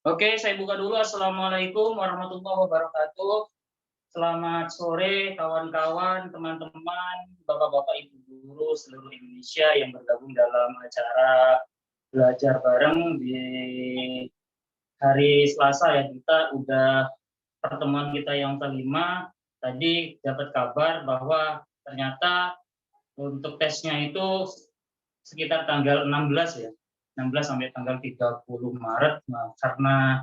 Oke, saya buka dulu. Assalamualaikum warahmatullahi wabarakatuh. Selamat sore, kawan-kawan, teman-teman, bapak-bapak, ibu guru seluruh Indonesia yang bergabung dalam acara belajar bareng di hari Selasa ya. Kita udah pertemuan kita yang kelima. Tadi dapat kabar bahwa ternyata untuk tesnya itu sekitar tanggal 16 ya. 16 sampai tanggal 30 Maret. Nah, karena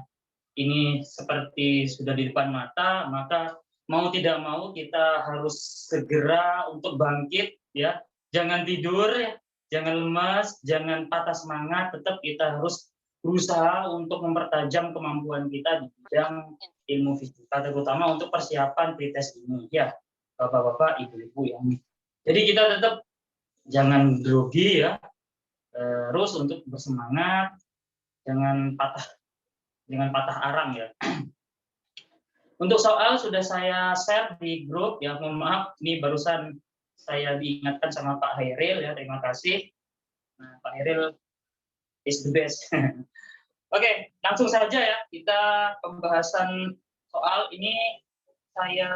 ini seperti sudah di depan mata, maka mau tidak mau kita harus segera untuk bangkit ya. Jangan tidur ya, jangan lemas, jangan patah semangat, tetap kita harus berusaha untuk mempertajam kemampuan kita di bidang ilmu fisika, terutama untuk persiapan pretest ini ya, Bapak-bapak, Ibu-ibu yang. Jadi kita tetap jangan grogi ya, terus untuk bersemangat, jangan patah arang ya. Untuk soal sudah saya share di grup ya, mohon maaf ini barusan saya diingatkan sama Pak Hairil ya, terima kasih. Nah, Pak Hairil is the best. Oke, langsung saja ya kita pembahasan soal ini. Saya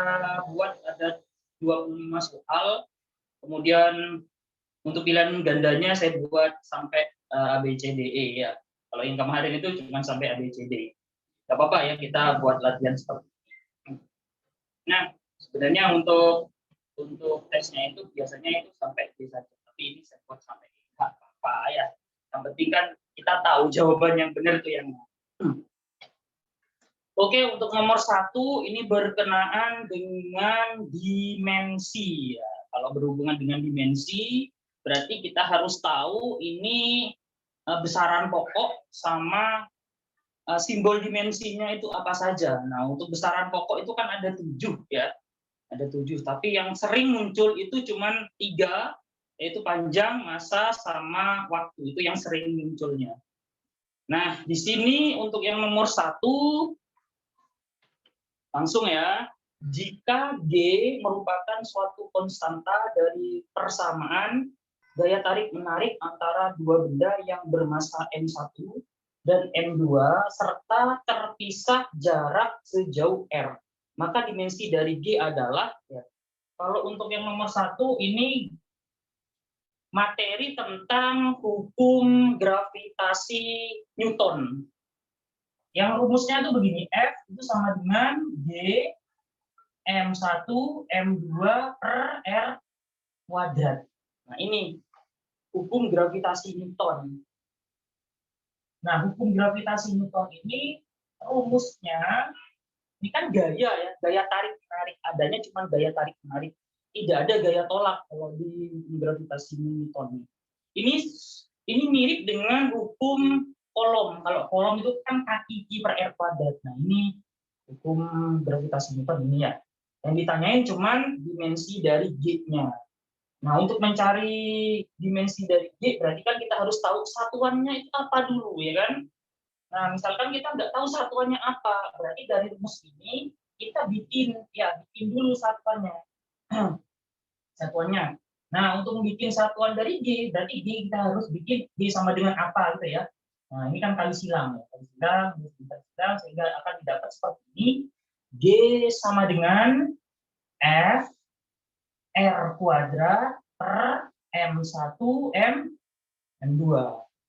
buat ada 25 soal, kemudian untuk pilihan gandanya saya buat sampai A, B, C, D, E ya. Kalau yang kemarin itu cuma sampai A, B, C, D. Gak apa-apa ya, kita buat latihan seperti ini. Nah, sebenarnya untuk tesnya itu biasanya itu sampai D saja, tapi ini saya buat sampai E. Gak apa-apa ya. Yang penting kan kita tahu jawaban yang benar itu yang mana. Oke, untuk nomor 1 ini berkenaan dengan dimensi ya. Kalau berhubungan dengan dimensi, berarti kita harus tahu ini besaran pokok sama simbol dimensinya itu apa saja. Nah, untuk besaran pokok itu kan ada 7 ya. Ada 7, tapi yang sering muncul itu cuma 3, yaitu panjang, massa, sama waktu. Itu yang sering munculnya. Nah, di sini untuk yang nomor 1, langsung ya, jika G merupakan suatu konstanta dari persamaan gaya tarik-menarik antara dua benda yang bermassa M1 dan M2 serta terpisah jarak sejauh R, maka dimensi dari G adalah ya, kalau untuk yang nomor 1 ini materi tentang hukum gravitasi Newton. Yang rumusnya itu begini, F itu sama dengan G M1 M2 per R kuadrat. Nah, ini hukum gravitasi Newton. Nah, hukum gravitasi Newton ini rumusnya, ini kan gaya ya, gaya tarik-menarik. Adanya cuma gaya tarik-menarik. Tidak ada gaya tolak kalau di gravitasi Newton. Ini mirip dengan hukum Coulomb. Kalau Coulomb itu kan kaki Q per R kuadrat. Nah, ini hukum gravitasi Newton ini ya. Yang ditanyain cuman dimensi dari G-nya. Nah, untuk mencari dimensi dari G, berarti kan kita harus tahu satuannya itu apa dulu, ya kan? Nah, misalkan kita nggak tahu satuannya apa, berarti dari rumus ini kita bikin dulu satuannya. Satuannya. Nah, untuk membuat satuan dari G, berarti G kita harus bikin G sama dengan apa gitu ya. Nah, ini kan kali silang ya. Kali silang, sehingga akan didapat seperti ini. G sama dengan F R kuadrat per M1 M2.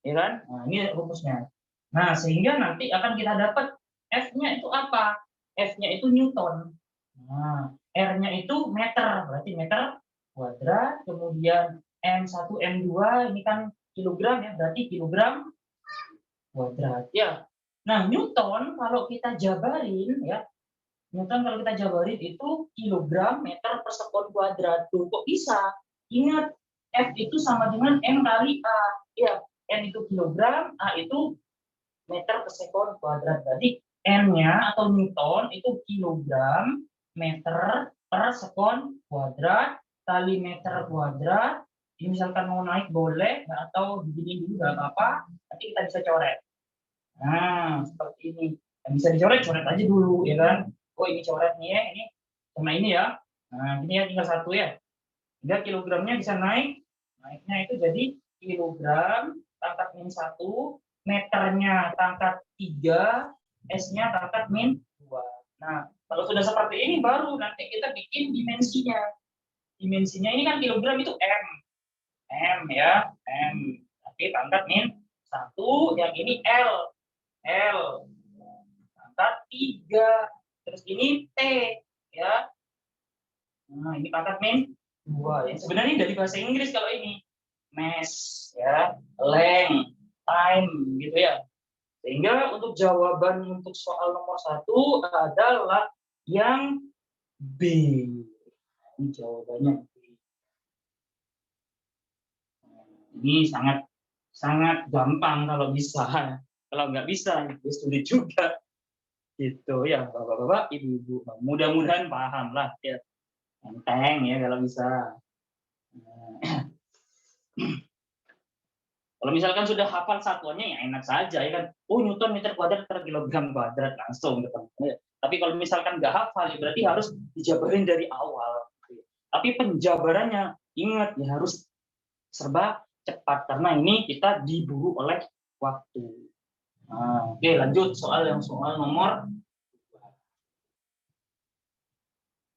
Ya kan? Nah, ini rumusnya. Nah, sehingga nanti akan kita dapat F-nya itu apa? F-nya itu Newton. Nah, R-nya itu meter, berarti meter kuadrat, kemudian M1 M2 ini kan kilogram ya, berarti kilogram kuadrat ya. Nah, Newton kalau kita jabarin ya, Newton kalau kita jabarin itu kilogram meter per sekon kuadrat. Tuh, kok bisa? Ingat, F itu sama dengan M kali A. Ya, N itu kilogram, A itu meter per sekon kuadrat. Berarti N-nya atau Newton itu kilogram meter per sekon kuadrat kali meter kuadrat. Ini misalkan mau naik boleh, atau begini dulu nggak apa-apa, nanti kita bisa coret. Nah, seperti ini. Yang bisa dicoret aja dulu, ya kan? Oh, ini coret nih ya, ini sama ini ya. Nah, ini ya tinggal satu ya. Sehingga kilogramnya bisa naik. Naiknya itu jadi kilogram pangkat min 1, meternya pangkat 3, S-nya pangkat min 2. Nah, kalau sudah seperti ini baru nanti kita bikin dimensinya. Dimensinya ini kan kilogram itu M. M ya, M. Tapi pangkat min 1, yang ini L. L. Pangkat 3. Terus ini T ya. Nah, ini pangkat min 2 ya. Sebenarnya dari bahasa Inggris kalau ini. Mass ya, length, time gitu ya. Sehingga untuk jawaban untuk soal nomor 1 adalah yang B. Ini jawabannya. Ini sangat gampang kalau bisa. Kalau nggak bisa, ya sulit juga. Gitu ya, bapak-bapak, ibu-ibu. Mudah-mudahan paham lah ya. Enteng ya kalau bisa. Kalau misalkan sudah hafal satuannya ya enak saja ya kan. Oh, Newton meter kuadrat per kilogram kuadrat langsung ketemu. Tapi kalau misalkan nggak hafal ya berarti harus dijabarin dari awal. Tapi penjabarannya ingat ya harus serba cepat karena ini kita diburu oleh waktu. Nah, oke, lanjut soal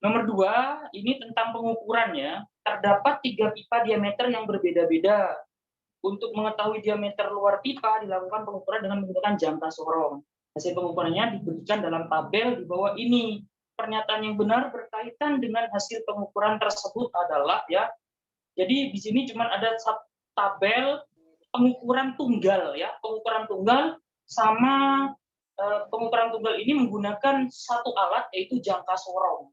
nomor 2 ini tentang pengukurannya. Terdapat 3 pipa diameter yang berbeda-beda. Untuk mengetahui diameter luar pipa dilakukan pengukuran dengan menggunakan jangka sorong. Hasil pengukurannya diberikan dalam tabel di bawah ini. Pernyataan yang benar berkaitan dengan hasil pengukuran tersebut adalah ya. Jadi di sini cuma ada tabel pengukuran tunggal ya. Pengukuran tunggal sama pengukuran tunggal ini menggunakan satu alat yaitu jangka sorong.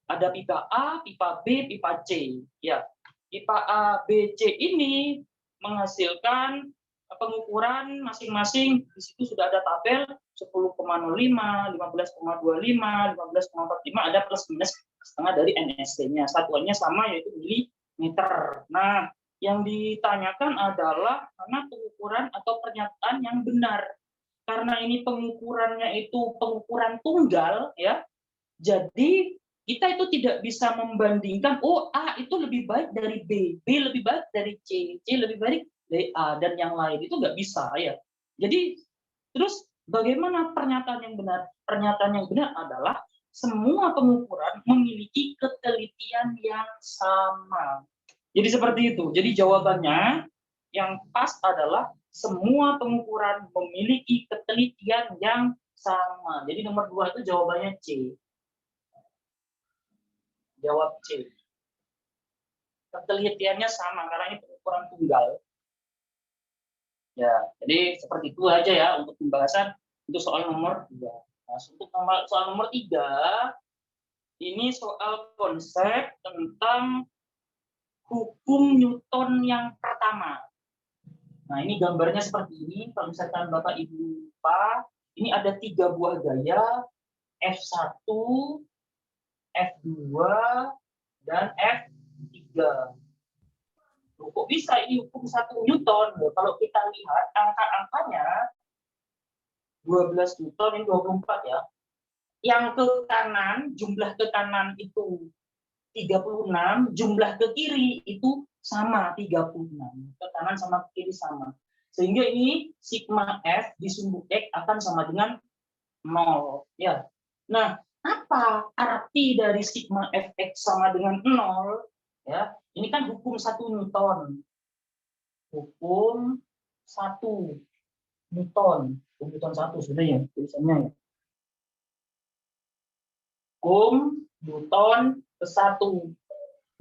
Ada pipa A, pipa B, pipa C. Ya, pipa A, B, C ini menghasilkan pengukuran masing-masing. Di situ sudah ada tabel 10,05, 15,25, 15,45, ada plus minus setengah dari NST-nya. Satuannya sama yaitu milimeter. Nah, yang ditanyakan adalah karena pengukuran atau pernyataan yang benar. Karena ini pengukurannya itu pengukuran tunggal ya. Jadi kita itu tidak bisa membandingkan, oh A itu lebih baik dari B, B lebih baik dari C, C lebih baik dari A, dan yang lain. Itu nggak bisa ya. Jadi terus bagaimana pernyataan yang benar? Pernyataan yang benar adalah semua pengukuran memiliki ketelitian yang sama. Jadi seperti itu. Jadi jawabannya yang pas adalah semua pengukuran memiliki ketelitian yang sama. Jadi nomor 2 itu jawabannya C. Jawab C. Ketelitiannya sama karena ini pengukuran tunggal. Ya, jadi seperti itu aja ya untuk pembahasan untuk soal nomor 2. Nah, untuk soal nomor 3 ini soal konsep tentang hukum Newton yang pertama. Nah, ini gambarnya seperti ini. Kalau misalkan Bapak Ibu lupa, ini ada 3 buah gaya, F1, F2, dan F3. Kok bisa ini hukum 1 Newton? Kalau kita lihat angka-angkanya 12 Newton, ini 24 ya. Yang ke kanan, jumlah ke kanan itu 36, jumlah ke kiri itu sama 36. Ke kanan sama ke kiri sama. Sehingga ini sigma F di sumbu X akan sama dengan 0. Ya. Nah, apa arti dari sigma Fx sama dengan 0? Ya, ini kan hukum 1 Newton. Hukum 1 Newton. Newton 1 sebenarnya tulisannya ya. Hukum Newton ke-1.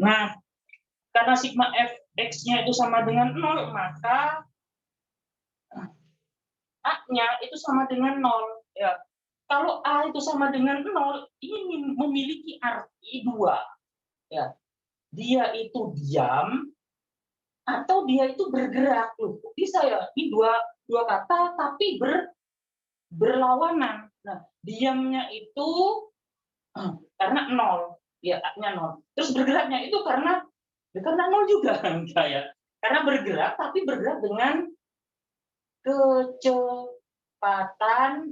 Nah, karena sigma Fx-nya itu sama dengan 0, maka A-nya itu sama dengan 0. Ya. Kalau A itu sama dengan 0, ini memiliki arti 2. Ya. Dia itu diam atau dia itu bergerak. Loh, bisa ya? Ini dua kata tapi berlawanan. Nah, diamnya itu karena 0. Ya, A-nya 0. Terus bergeraknya itu karena 0 juga enggak ya. Karena bergerak tapi bergerak dengan kecepatan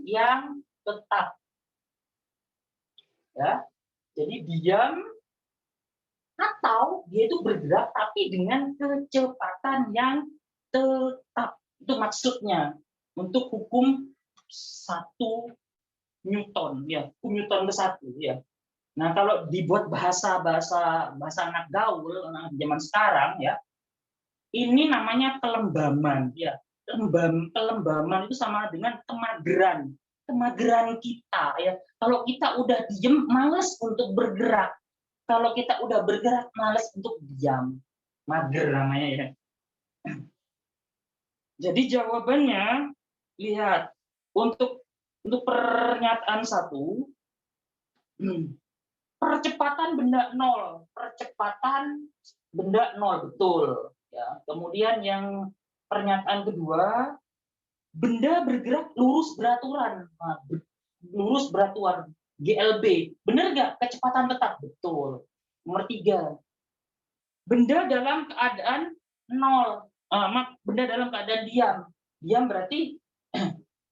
yang tetap. Ya. Jadi diam atau dia itu bergerak tapi dengan kecepatan yang tetap. Itu maksudnya untuk hukum 1 Newton, ya, Newton ke-1, ya. Nah, kalau dibuat bahasa anak gaul, anak zaman sekarang, ya, ini namanya kelembaman, ya. Kelembaman itu sama dengan kemageran kita, ya. Kalau kita udah diem, males untuk bergerak. Kalau kita udah bergerak, males untuk diam. Mager namanya, ya. Jadi jawabannya, lihat, untuk pernyataan 1, percepatan benda 0, betul, ya. Kemudian yang pernyataan kedua, benda bergerak lurus beraturan. Nah, lurus beraturan, GLB, benar nggak? Kecepatan tetap, betul. Nomor 3, benda dalam keadaan 0, benda dalam keadaan diam berarti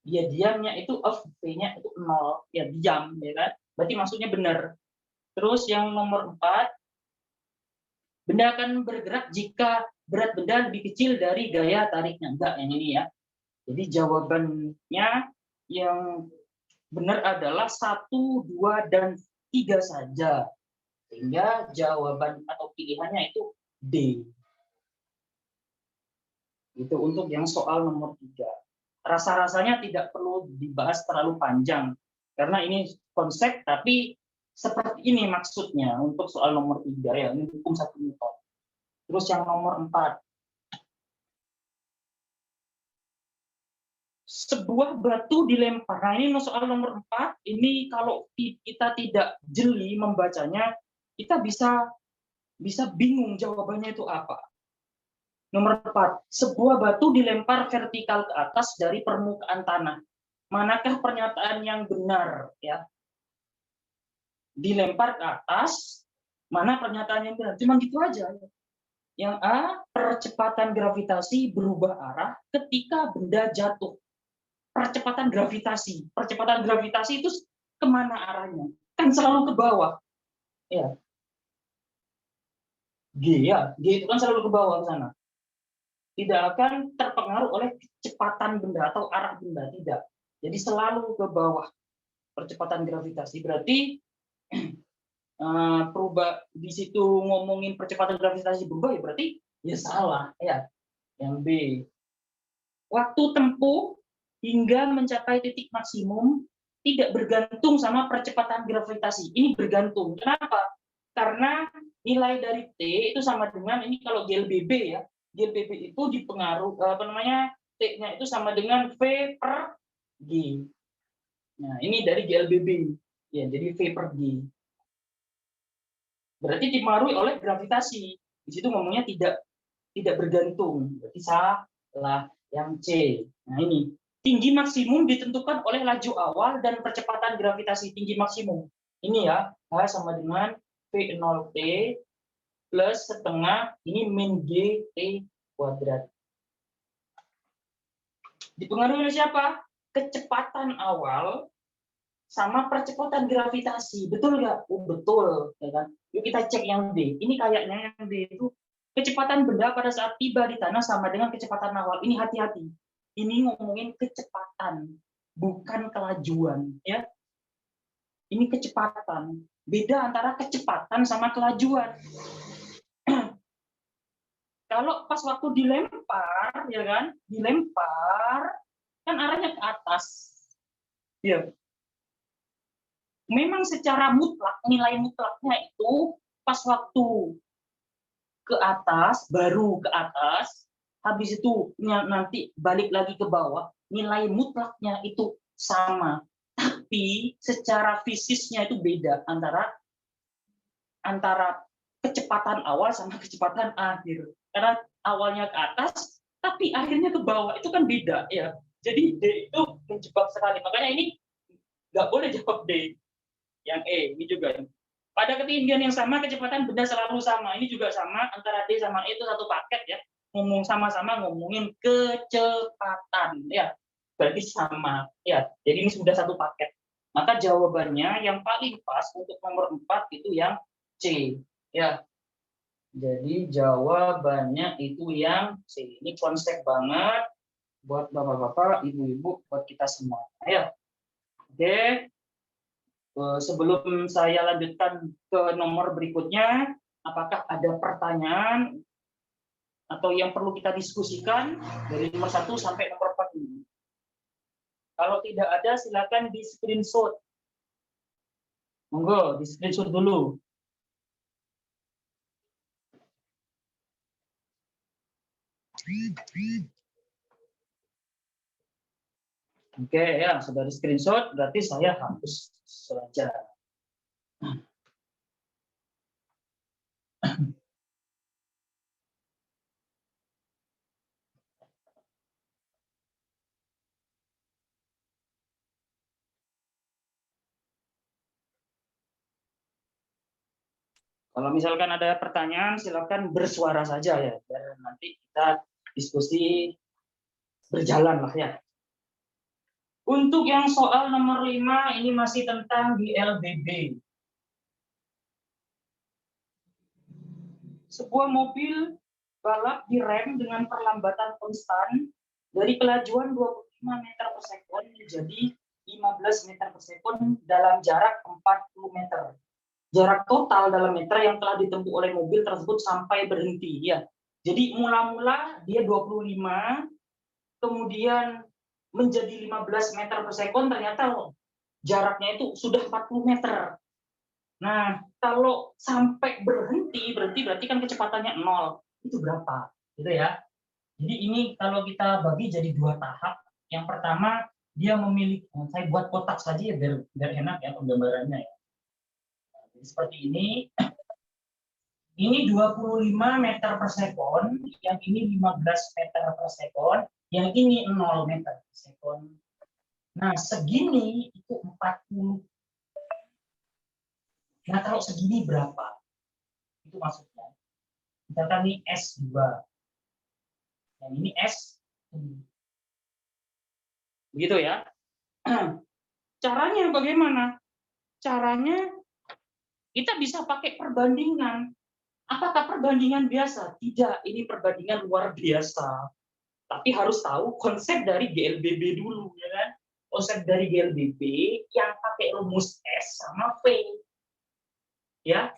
dia diamnya itu V-nya itu 0, ya, diam, ya kan? Berarti maksudnya benar. Terus yang nomor 4, benda akan bergerak jika berat benda lebih kecil dari gaya tariknya. Enggak, yang ini, ya. Jadi jawabannya yang benar adalah 1, 2, dan 3 saja. Sehingga jawaban atau pilihannya itu D. Itu untuk yang soal nomor 3. Rasa-rasanya tidak perlu dibahas terlalu panjang, karena ini konsep, tapi seperti ini maksudnya untuk soal nomor 3, ya, ini hukum 1 Newton. Terus yang nomor 4. Sebuah batu dilempar. Nah, ini soal nomor 4, ini kalau kita tidak jeli membacanya, kita bisa bingung jawabannya itu apa. Nomor 4, sebuah batu dilempar vertikal ke atas dari permukaan tanah. Manakah pernyataan yang benar, ya? Dilempar ke atas, mana pernyataan yang benar? Cuma gitu aja. Yang A, percepatan gravitasi berubah arah ketika benda jatuh. Percepatan gravitasi itu kemana arahnya? Kan selalu ke bawah. Ya. G itu kan selalu ke bawah ke sana. Tidak akan terpengaruh oleh kecepatan benda atau arah benda, tidak. Jadi selalu ke bawah percepatan gravitasi. Berarti di situ ngomongin percepatan gravitasi berubah, ya berarti ya salah, ya. Yang B, waktu tempuh hingga mencapai titik maksimum tidak bergantung sama percepatan gravitasi. Ini bergantung. Kenapa? Karena nilai dari T itu sama dengan, ini kalau GLBB, ya. GLBB itu dipengaruhi, T-nya itu sama dengan V per G. Nah, ini dari GLBB. Ya, jadi V per G. Berarti dipengaruhi oleh gravitasi. Di situ ngomongnya tidak bergantung. Berarti salah. Yang C. Nah, ini. Tinggi maksimum ditentukan oleh laju awal dan percepatan gravitasi. Tinggi maksimum. Ini, ya. H sama dengan V0T plus setengah, ini min G T kuadrat. Dipengaruhi oleh siapa? Kecepatan awal sama percepatan gravitasi. Betul nggak? Betul, ya kan? Yuk kita cek yang D. Ini kayaknya yang D itu kecepatan benda pada saat tiba di tanah sama dengan kecepatan awal. Ini hati-hati. Ini ngomongin kecepatan, bukan kelajuan, ya. Ini kecepatan. Beda antara kecepatan sama kelajuan. Kalau pas waktu dilempar, ya kan, kan arahnya ke atas. Ya. Memang secara mutlak, nilai mutlaknya itu pas waktu ke atas, baru ke atas, habis itu nanti balik lagi ke bawah, nilai mutlaknya itu sama. Tapi secara fisiknya itu beda antara kecepatan awal sama kecepatan akhir. Karena awalnya ke atas, tapi akhirnya ke bawah, itu kan beda, ya. Jadi D itu menjebak sekali. Makanya ini nggak boleh jawab D. Yang E, ini juga. Pada ketinggian yang sama, kecepatan benda selalu sama. Ini juga sama, antara D sama E itu satu paket, ya. Sama-sama ngomongin kecepatan, ya. Berarti sama, ya. Jadi ini sudah satu paket. Maka jawabannya yang paling pas untuk nomor 4 itu yang C, ya. Jadi jawabannya itu yang C. Ini konsep banget buat bapak-bapak, ibu-ibu, buat kita semua. Ayo. Oke. Sebelum saya lanjutkan ke nomor berikutnya, apakah ada pertanyaan atau yang perlu kita diskusikan dari nomor 1 sampai nomor 4 ini? Kalau tidak ada, silakan di screenshot. Monggo, di screenshot dulu. Oke ya, sudah di screenshot, berarti saya hapus saja. Kalau misalkan ada pertanyaan, silakan bersuara saja ya, biar nanti kita diskusi berjalan lah ya. Untuk yang soal nomor 5, ini masih tentang GLBB. Sebuah mobil balap direm dengan perlambatan konstan dari kelajuan 25 meter per sekon menjadi 15 meter per sekon dalam jarak 40 meter. Jarak total dalam meter yang telah ditempuh oleh mobil tersebut sampai berhenti ya. Jadi mula-mula dia 25, kemudian menjadi 15 meter per sekon, ternyata jaraknya itu sudah 40 meter. Nah, kalau sampai berhenti berarti kan kecepatannya 0. Itu berapa? Gitu ya. Jadi ini kalau kita bagi jadi 2 tahap. Yang pertama, dia memiliki, saya buat kotak saja ya biar enak ya penggambarannya ya. Jadi seperti ini. Ini 25 meter per sekon, yang ini 15 meter per sekon, yang ini 0 meter per sekon. Nah, segini itu 40. Nah, kalau segini berapa? Itu maksudnya. Misalkan ini S2. Yang ini S. Begitu ya. Caranya bagaimana? Caranya kita bisa pakai perbandingan. Apakah perbandingan biasa? Tidak, ini perbandingan luar biasa. Tapi harus tahu konsep dari GLBB dulu, ya kan? Konsep dari GLBB yang pakai rumus S sama V. Ya,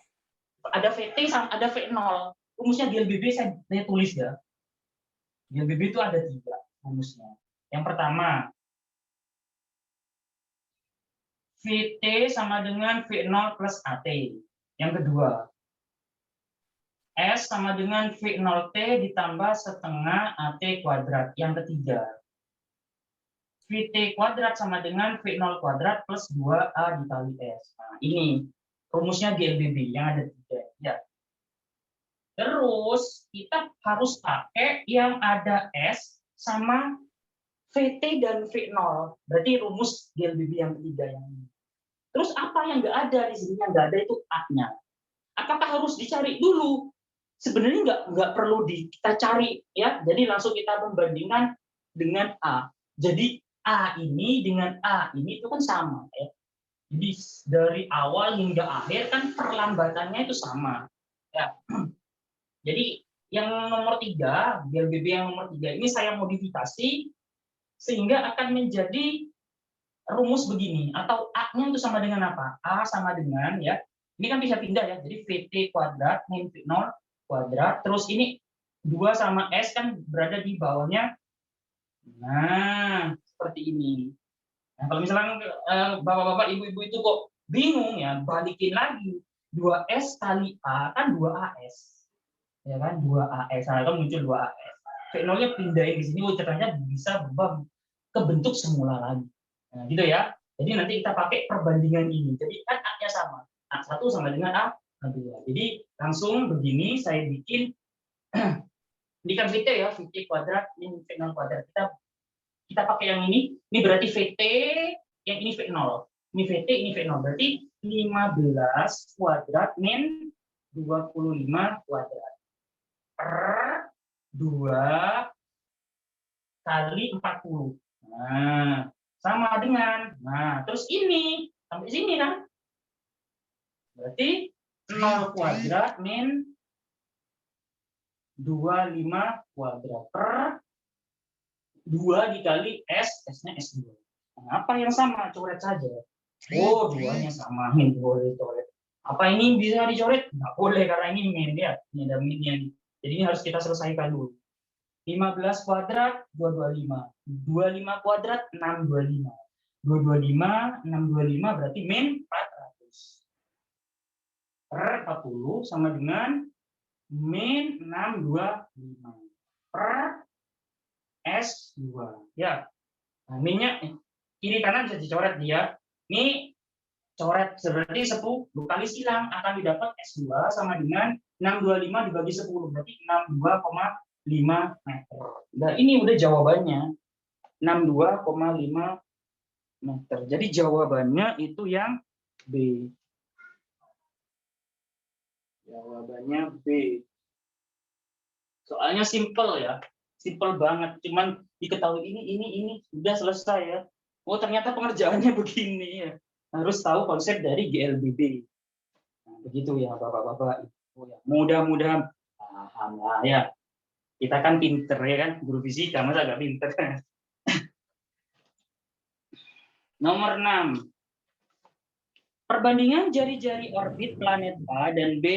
ada VT sama ada V0. Rumusnya GLBB saya tulis ya. GLBB itu ada 3 rumusnya. Yang pertama, VT sama dengan V0 plus AT. Yang kedua, S sama dengan V0T ditambah setengah AT kuadrat. Yang ketiga, VT kuadrat sama dengan V0 kuadrat plus 2A dikali S. Nah, ini rumusnya GLBB yang ada 3. Ya. Terus, kita harus pakai yang ada S sama VT dan V0. Berarti rumus GLBB yang ketiga yang ini. Terus apa yang nggak ada di sini? Yang nggak ada itu A-nya. Apakah harus dicari dulu? Sebenarnya nggak perlu kita cari ya. Jadi langsung kita membandingkan dengan A. Jadi A ini dengan A ini itu kan sama ya. Jadi dari awal hingga akhir kan perlambatannya itu sama. Ya. Jadi yang nomor 3, GLBB yang nomor 3 ini saya modifikasi sehingga akan menjadi rumus begini, atau A-nya itu sama dengan apa? A sama dengan ya. Ini kan bisa pindah ya. Jadi VT kuadrat min V0 kuadrat, terus ini 2 sama S kan berada di bawahnya. Nah, seperti ini. Nah, kalau misalnya bapak-bapak, ibu-ibu itu kok bingung ya, balikin lagi. 2S kali A kan 2AS. Ya kan, 2AS. Nah, kan muncul 2AS. V0-nya pindahin di sini, ternyata bisa berubah ke bentuk semula lagi. Nah, gitu ya. Jadi nanti kita pakai perbandingan ini. Jadi kan A-nya sama. A1 sama dengan A2. Jadi langsung begini saya bikin. Ini kan VT ya, VT kuadrat min V0 kuadrat. Kita pakai yang ini. Ini berarti VT, yang ini V0. Ini VT, ini V0. Berarti 15 kuadrat min 25 kuadrat. Per 2 kali 40. Nah, sama dengan, nah terus ini sampai sini kan, berarti 0 kuadrat min 25 kuadrat per 2 dikali S, S-nya S2. Nah, apa yang sama? Coret saja. Oh, duanya samain, boleh coret. Apa ini bisa dicoret? Nggak boleh, karena ini min ya. Ini ada minnya. Jadi ini harus kita selesaikan dulu. 15 kuadrat, 225. 25 kuadrat, 625. 225, 625 berarti min 400. Per 40 sama dengan min 625. Per S2. Ya, nah, minnya kiri kanan bisa dicoret dia. Ini coret berarti 10 kali silang akan didapat S2 sama dengan 625 dibagi 10 berarti 62,5 meter. Nah, ini udah jawabannya. 62,5 meter. Jadi jawabannya itu yang B. Jawabannya B. Soalnya simple ya. Simple banget, cuman diketahui ini sudah selesai ya. Oh, ternyata pengerjaannya begini ya. Harus tahu konsep dari GLBB. Nah, begitu ya Bapak-bapak. Mudah-mudahan paham lah ya. Kita kan pinter ya kan, guru fisika masa agak pinter. Nomor 6. Perbandingan jari-jari orbit planet A dan B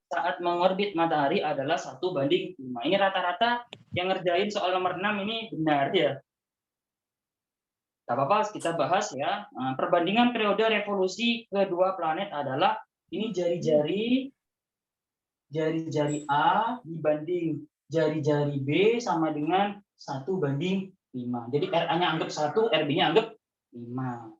saat mengorbit matahari adalah 1:5. Ini rata-rata yang ngerjain soal nomor 6 ini benar ya. Tak apa-apa, kita bahas ya. Nah, perbandingan periode revolusi kedua planet adalah ini jari-jari A dibanding jari-jari B sama dengan 1:5. Jadi RA-nya anggap 1, RB-nya anggap 5.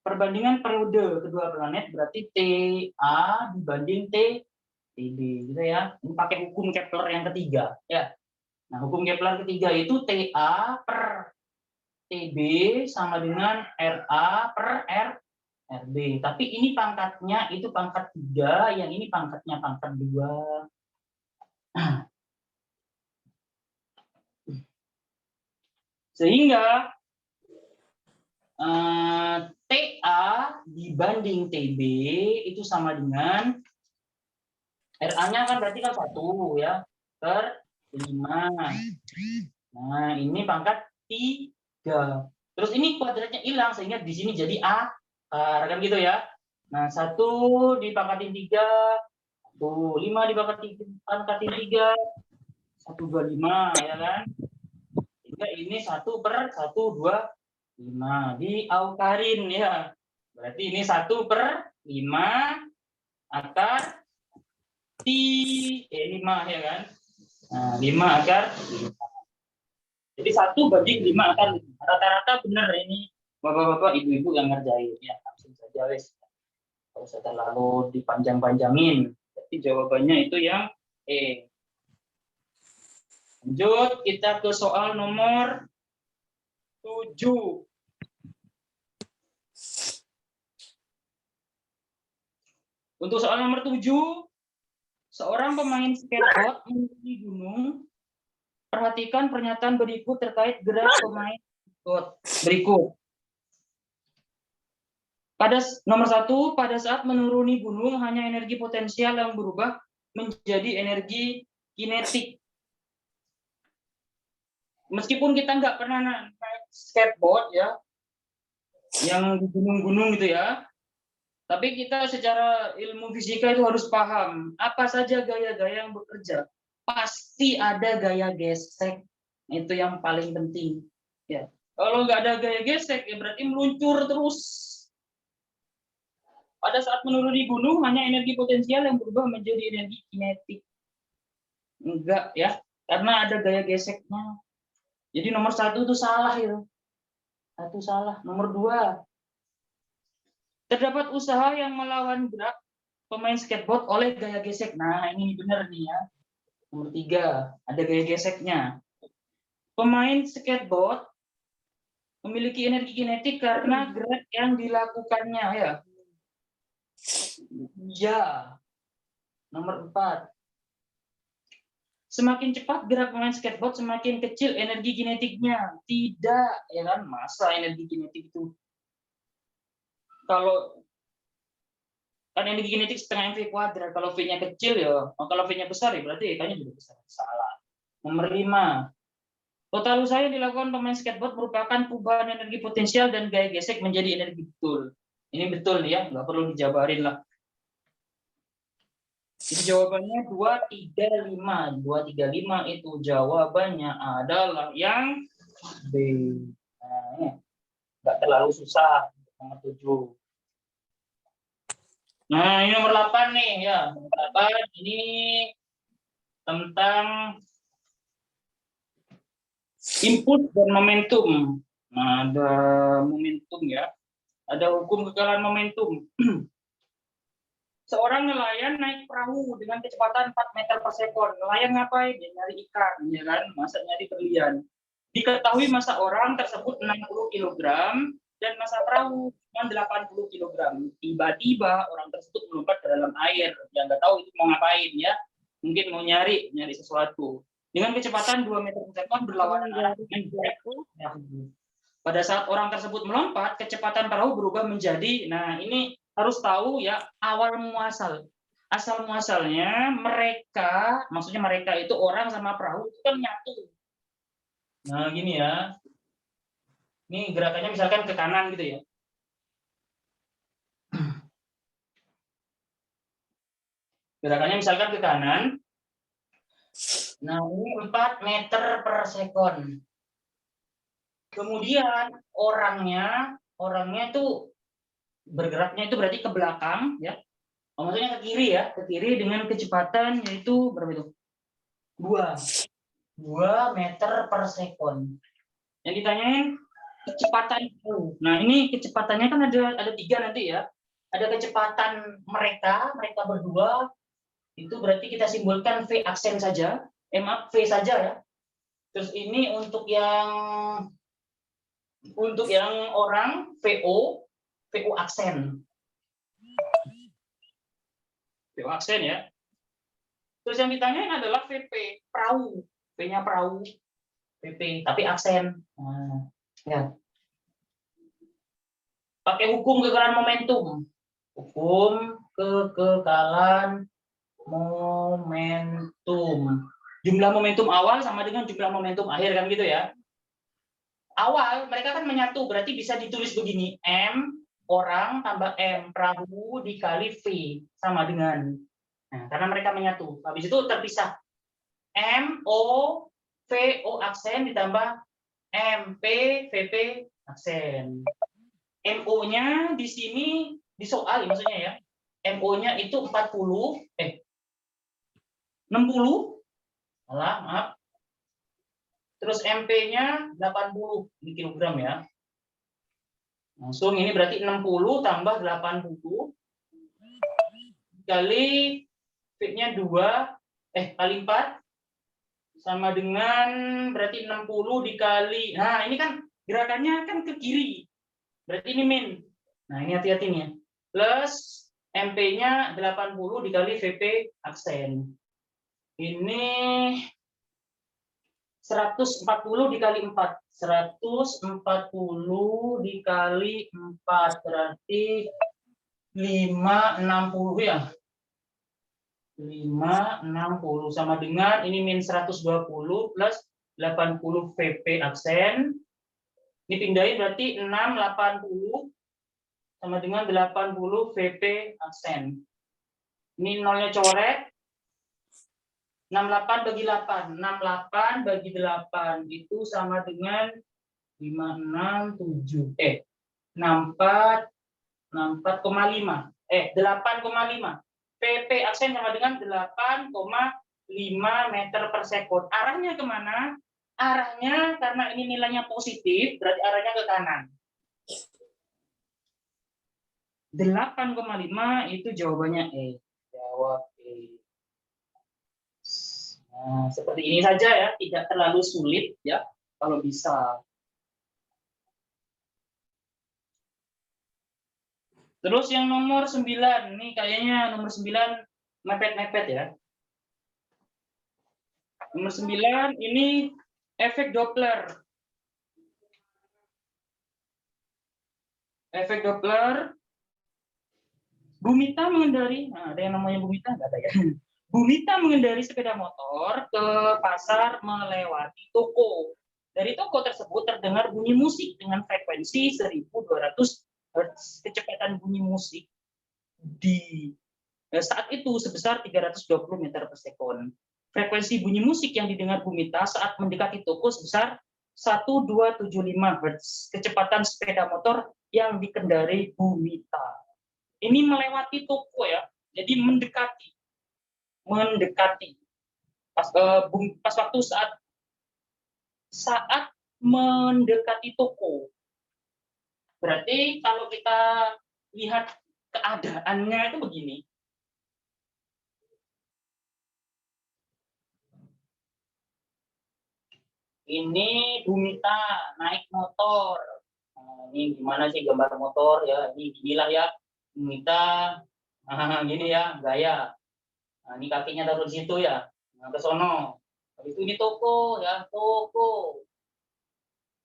Perbandingan periode kedua planet berarti TA dibanding TB gitu ya. Ini pakai hukum Kepler yang ketiga ya. Nah, hukum Kepler ketiga itu TA per TB sama dengan RA per RB. Tapi ini pangkatnya itu pangkat 3, yang ini pangkatnya pangkat 2. Sehingga TA dibanding TB itu sama dengan RA-nya kan berarti kan 1 ya per 5. Nah, ini pangkat 3. Terus ini kuadratnya hilang sehingga di sini jadi A. Kan gitu ya. Nah, 1 dipangkatin 3, 5 dipangkatin 3, 125 ya kan. Sehingga ini 1 per 125 diaukarin ya. Berarti ini 1 per 5 akar 5 ya kan. Nah, 5 akar 5. Jadi 1/5 akar 5. Rata-rata benar ini bapak-bapak, ibu-ibu yang ngerjain ya, langsung saja wes. Kalau saya terlalu dipanjang-panjangin. Jadi jawabannya itu yang E. Lanjut kita ke soal nomor 7. Untuk soal nomor 7, seorang pemain skateboard menuju gunung. Perhatikan pernyataan berikut terkait gerak pemain skateboard berikut. Pada nomor 1, pada saat menuruni gunung hanya energi potensial yang berubah menjadi energi kinetik. Meskipun kita nggak pernah naik skateboard ya, yang di gunung-gunung gitu ya, tapi kita secara ilmu fisika itu harus paham apa saja gaya-gaya yang bekerja. Pasti ada gaya gesek, itu yang paling penting. Ya, kalau nggak ada gaya gesek ya berarti meluncur terus. Pada saat menuruni gunung hanya energi potensial yang berubah menjadi energi kinetik. Enggak ya, karena ada gaya geseknya. Jadi nomor 1 itu salah ya. 1 salah. Nomor 2, terdapat usaha yang melawan gerak pemain skateboard oleh gaya gesek. Nah, ini benar nih ya. Nomor 3, ada gaya geseknya. Pemain skateboard memiliki energi kinetik karena gerak yang dilakukannya ya. Ya. Nomor 4. Semakin cepat gerak pemain skateboard, semakin kecil energi kinetiknya. Tidak, ya kan? Masa energi kinetik itu? Kalau kan energi kinetik setengah mv kuadrat. Kalau v-nya kecil ya, kalau v-nya besar ya berarti kayaknya juga besar. Salah. Nomor 5. Total usaha yang dilakukan pemain skateboard merupakan perubahan energi potensial dan gaya gesek menjadi energi betul. Ini betul ya, nggak perlu dijabarin lah. Jadi jawabannya 235. 235 itu jawabannya adalah yang B. Nah, nggak terlalu susah. Nomor 7. Nah, ini nomor 8 nih ya. Nomor 8 ini tentang input dan momentum. Nah, ada momentum ya. Ada hukum kekalahan momentum. Seorang nelayan naik perahu dengan kecepatan 4 meter per sekon. Nelayan ngapain? Dia nyari ikan, ya kan? Masa nyari berlian. Diketahui massa orang tersebut 60 kg dan massa perahu cuma 80 kg. Tiba-tiba orang tersebut melompat ke dalam air. Yang nggak tahu itu mau ngapain ya. Mungkin mau nyari sesuatu. Dengan kecepatan 2 meter per sekon berlawanan arah. Pada saat orang tersebut melompat, kecepatan perahu berubah menjadi, nah ini harus tahu ya, awal muasal. Asal muasalnya mereka, maksudnya mereka itu orang sama perahu itu kan nyatu. Nah gini ya, ini gerakannya misalkan ke kanan gitu ya. Gerakannya misalkan ke kanan. Nah ini 4 meter per sekon. Kemudian orangnya itu bergeraknya itu berarti ke belakang ya. Maksudnya ke kiri ya, ke kiri dengan kecepatan yaitu berapa itu? 2 meter per sekon. Yang ditanyain kecepatan itu. Nah, ini kecepatannya kan ada 3 nanti ya. Ada kecepatan mereka berdua, itu berarti kita simbolkan V aksen saja. Maaf, V saja ya. Terus ini untuk yang orang VO aksen. VO aksen ya. Terus yang ditanyain adalah VP, perahu. V-nya perahu, VP, tapi aksen. Nah, ya. Pakai hukum kekalahan momentum. Hukum kekekalan momentum. Jumlah momentum awal sama dengan jumlah momentum akhir kan gitu ya. Awal mereka kan menyatu, berarti bisa ditulis begini, M orang tambah M perahu dikali V sama dengan. Nah, karena mereka menyatu. Habis itu terpisah. M O V O aksen ditambah M P VP aksen. MO-nya di sini di soal maksudnya ya. MO-nya itu 60 Alah, maaf. Terus MP-nya 80 di kilogram ya. Langsung ini berarti 60 tambah 80 kali V-nya 2 kali 4 sama dengan berarti 60 dikali. Nah, ini kan gerakannya kan ke kiri. Berarti ini min. Nah, ini hati-hati nih ya. Plus MP-nya 80 dikali VP aksen. Ini 140 dikali 4. 140 dikali 4 berarti 560 ya. 560 sama dengan ini min 120 plus 80 VP aksen. Ini pindahin berarti 680 sama dengan 80 VP aksen. Ini nolnya coret. 68 bagi 8. 68 bagi 8 itu sama dengan 567. 64,5. 8,5. PP aksen sama dengan 8,5 meter per sekon. Arahnya kemana? Arahnya karena ini nilainya positif, berarti arahnya ke kanan. 8,5 itu jawabannya E. Jawab E. Nah, seperti ini saja ya, tidak terlalu sulit ya, kalau bisa. Terus yang nomor 9, ini kayaknya nomor 9 mepet-mepet ya. Nomor 9 ini efek Doppler. Efek Doppler. Bumita mengendari, nah ada yang namanya Bumita nggak ada ya? Bumita mengendari sepeda motor ke pasar melewati toko. Dari toko tersebut terdengar bunyi musik dengan frekuensi 1200 Hz. Kecepatan bunyi musik di saat itu sebesar 320 meter per sekon. Frekuensi bunyi musik yang didengar Bumita saat mendekati toko sebesar 1275 Hz. Kecepatan sepeda motor yang dikendarai Bumita. Ini melewati toko ya, jadi mendekati. Pas waktu saat mendekati toko. Berarti kalau kita lihat keadaannya itu begini. Ini Bumita naik motor. Nah, ini gimana sih gambar motor ya? Ini inilah ya Bumita. Gini ya gaya. Nah, ini kakinya taruh di situ ya. Nah, ke sono. Habis itu ini toko ya, toko.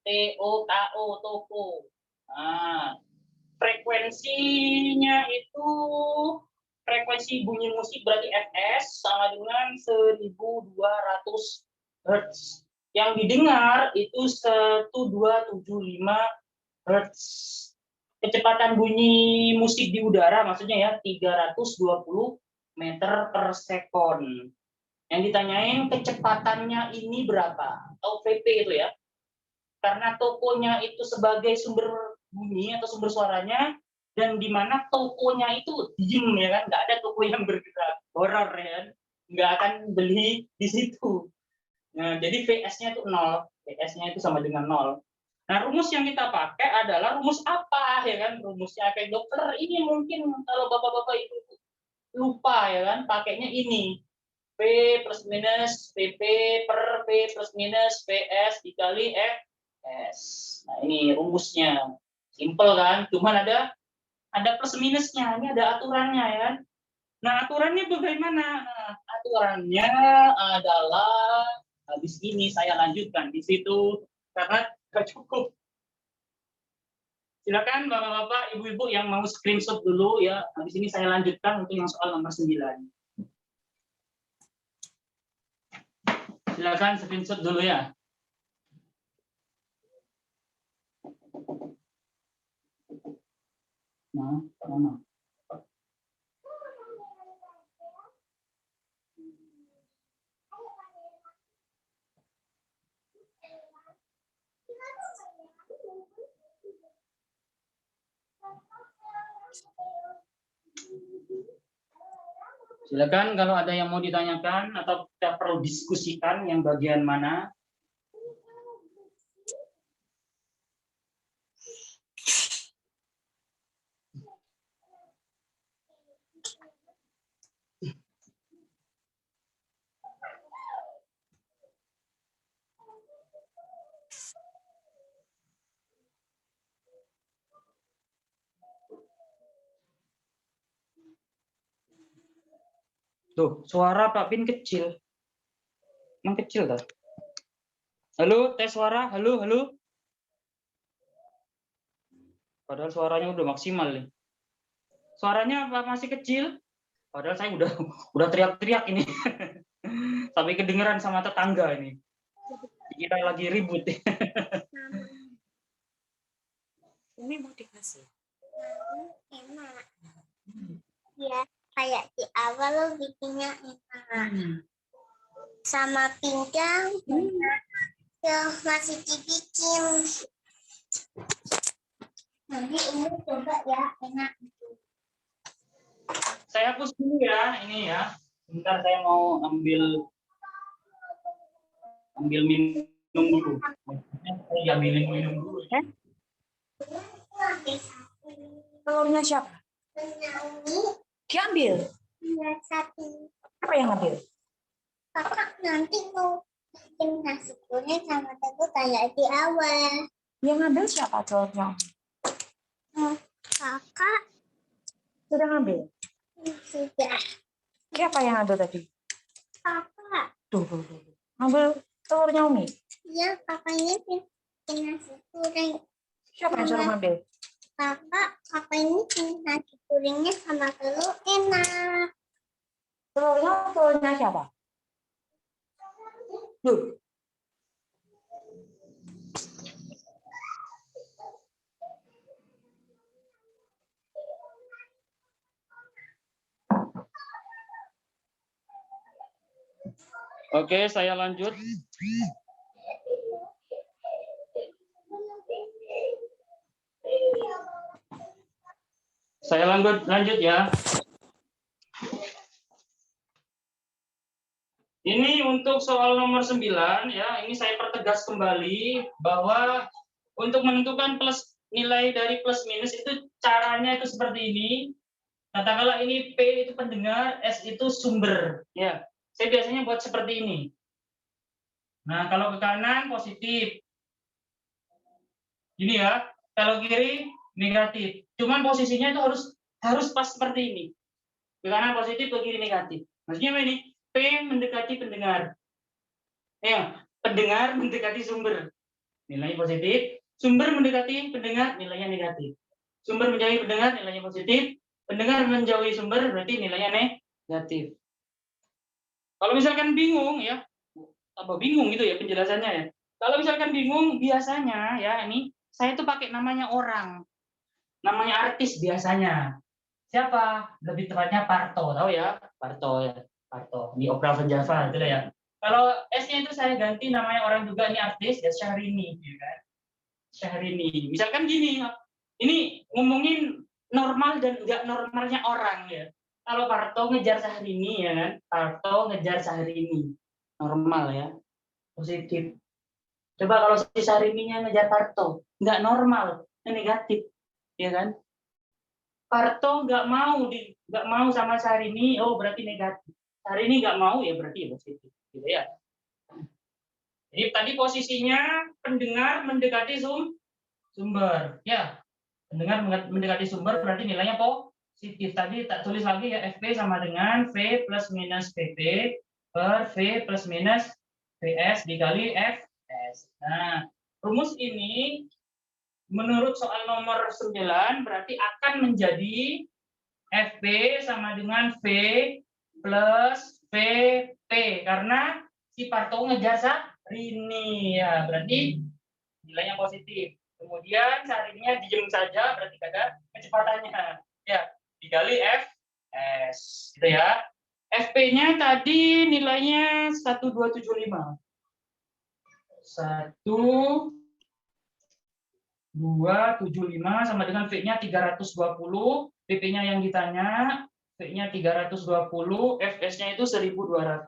TOKO toko. Nah, frekuensinya itu frekuensi bunyi musik berarti Fs sama dengan 1200 Hz. Yang didengar itu 1275 Hz. Kecepatan bunyi musik di udara maksudnya ya 320 meter per sekon. Yang ditanyain kecepatannya ini berapa? Atau VP itu ya. Karena tokonya itu sebagai sumber bunyi atau sumber suaranya, dan di mana tokonya itu diem ya kan, nggak ada toko yang bergerak, horor ya kan, nggak akan beli di situ. Nah, jadi VS-nya itu 0, VS-nya itu sama dengan 0. Nah, rumus yang kita pakai adalah rumus apa ya kan? Rumusnya kayak dokter ini mungkin kalau bapak-bapak itu lupa ya kan, pakainya ini. P plus minus PP per P plus minus PS dikali S. Nah, ini rumusnya. Simple kan? Cuman ada plus minusnya. Ini ada aturannya ya kan? Nah, aturannya bagaimana? Nah, aturannya adalah habis ini saya lanjutkan di situ karena nggak cukup. Silakan Bapak-bapak, Ibu-ibu yang mau screenshot dulu ya. Habis ini saya lanjutkan untuk yang soal nomor 9. Silakan screenshot dulu ya. Nah, mana? Silakan kalau ada yang mau ditanyakan atau kita perlu diskusikan yang bagian mana. Tuh, suara Pak Bin kecil. Emang kecil tuh. Halo, tes suara. Halo, halo. Padahal suaranya udah maksimal nih. Suaranya apa masih kecil? Padahal saya udah teriak-teriak ini. Sampai kedengeran sama tetangga ini. Kita lagi ribut. Ini mau dikasih. Enak. Ya, kayak di awal lo bikinnya enak. Sama pinggang yang masih dibikin. Nanti ini coba ya, enak. Saya hapus dulu ya, ini ya. Bentar saya mau ambil minum dulu. Saya ambilin minum dulu. Telurnya siapa? Diambil. Iya, satu. Apa yang ambil? Kakak nanti mau bikin nasi goreng sama telur kayak di awal. Yang ngambil siapa telurnya? Kakak. Sudah ngambil? Sudah. Siapa yang ambil tadi? Kakak. Tuh. Ambil telurnya Umi? Iya, kakaknya bikin nasi goreng. Siapa yang suruh ngambil? Kakak ini bikin nasi gorengnya sama telur enak. Telurnya siapa? Loh. Oke, saya lanjut. Saya lanjut ya. Ini untuk soal nomor 9 ya. Ini saya pertegas kembali bahwa untuk menentukan nilai dari plus minus itu caranya itu seperti ini. Katakanlah ini P itu pendengar, S itu sumber ya. Saya biasanya buat seperti ini. Nah, kalau ke kanan positif. Gini ya. Kalau kiri negatif. Cuman posisinya itu harus pas seperti ini. Ke kanan positif, ke kiri negatif. Maksudnya apa ini? P mendekati pendengar. Ya, pendengar mendekati sumber. Nilainya positif. Sumber mendekati pendengar, nilainya negatif. Sumber menjauhi pendengar, nilainya positif. Pendengar menjauhi sumber, berarti nilainya negatif. Kalau misalkan bingung ya, apa bingung gitu ya penjelasannya ya. Kalau misalkan bingung, biasanya ya ini saya tuh pakai namanya orang. Namanya artis biasanya. Siapa? Lebih tepatnya Parto, tahu ya? Parto ya. Parto di Opera Van Java gitu ya. Kalau S-nya itu saya ganti namanya orang juga, ini artis ya, Syahrini ya kan. Syahrini. Misalkan gini, ini ngomongin normal dan enggak normalnya orang ya. Kalau Parto ngejar Syahrini ya kan. Parto ngejar Syahrini. Normal ya. Positif. Coba kalau si Syahrini-nya ngejar Parto, enggak normal, negatif. Ya kan? Parto nggak mau sama Syahrini, oh berarti negatif. Syahrini nggak mau ya berarti ya positif, gitu ya. Jadi tadi posisinya pendengar mendekati sumber, ya. Pendengar mendekati sumber berarti nilainya positif. Tadi tak tulis lagi ya, FP sama dengan V plus minus PP per V plus minus VS dikali FS. Nah, rumus ini menurut soal nomor 9 berarti akan menjadi FP sama dengan V plus VP karena si Parto ngejar Syahrini ya, berarti nilainya positif. Kemudian Syahrini-nya diem saja berarti ada kecepatannya ya, dikali Fs gitu ya. FP-nya tadi nilainya 1275. 1275 sama dengan V-nya 320, PP-nya yang ditanya, V-nya 320, Fs-nya itu 1200.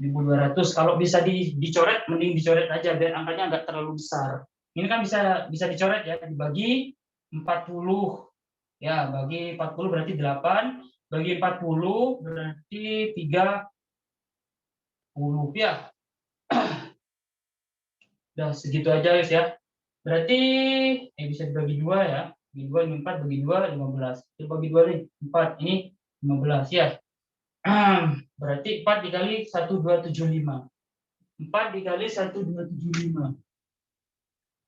1200. Kalau bisa dicoret, mending dicoret aja biar angkanya nggak terlalu besar. Ini kan bisa dicoret ya, dibagi 40. Ya, bagi 40 berarti 8, bagi 40 berarti 30 ya. Udah segitu aja guys ya. Berarti bisa dibagi 2 ya. Bagi 2 ini 4, bagi 2 15. Kita bagi 2 nih, 4 ini 15 ya. Berarti 4 dikali 1275. 4 dikali 1275.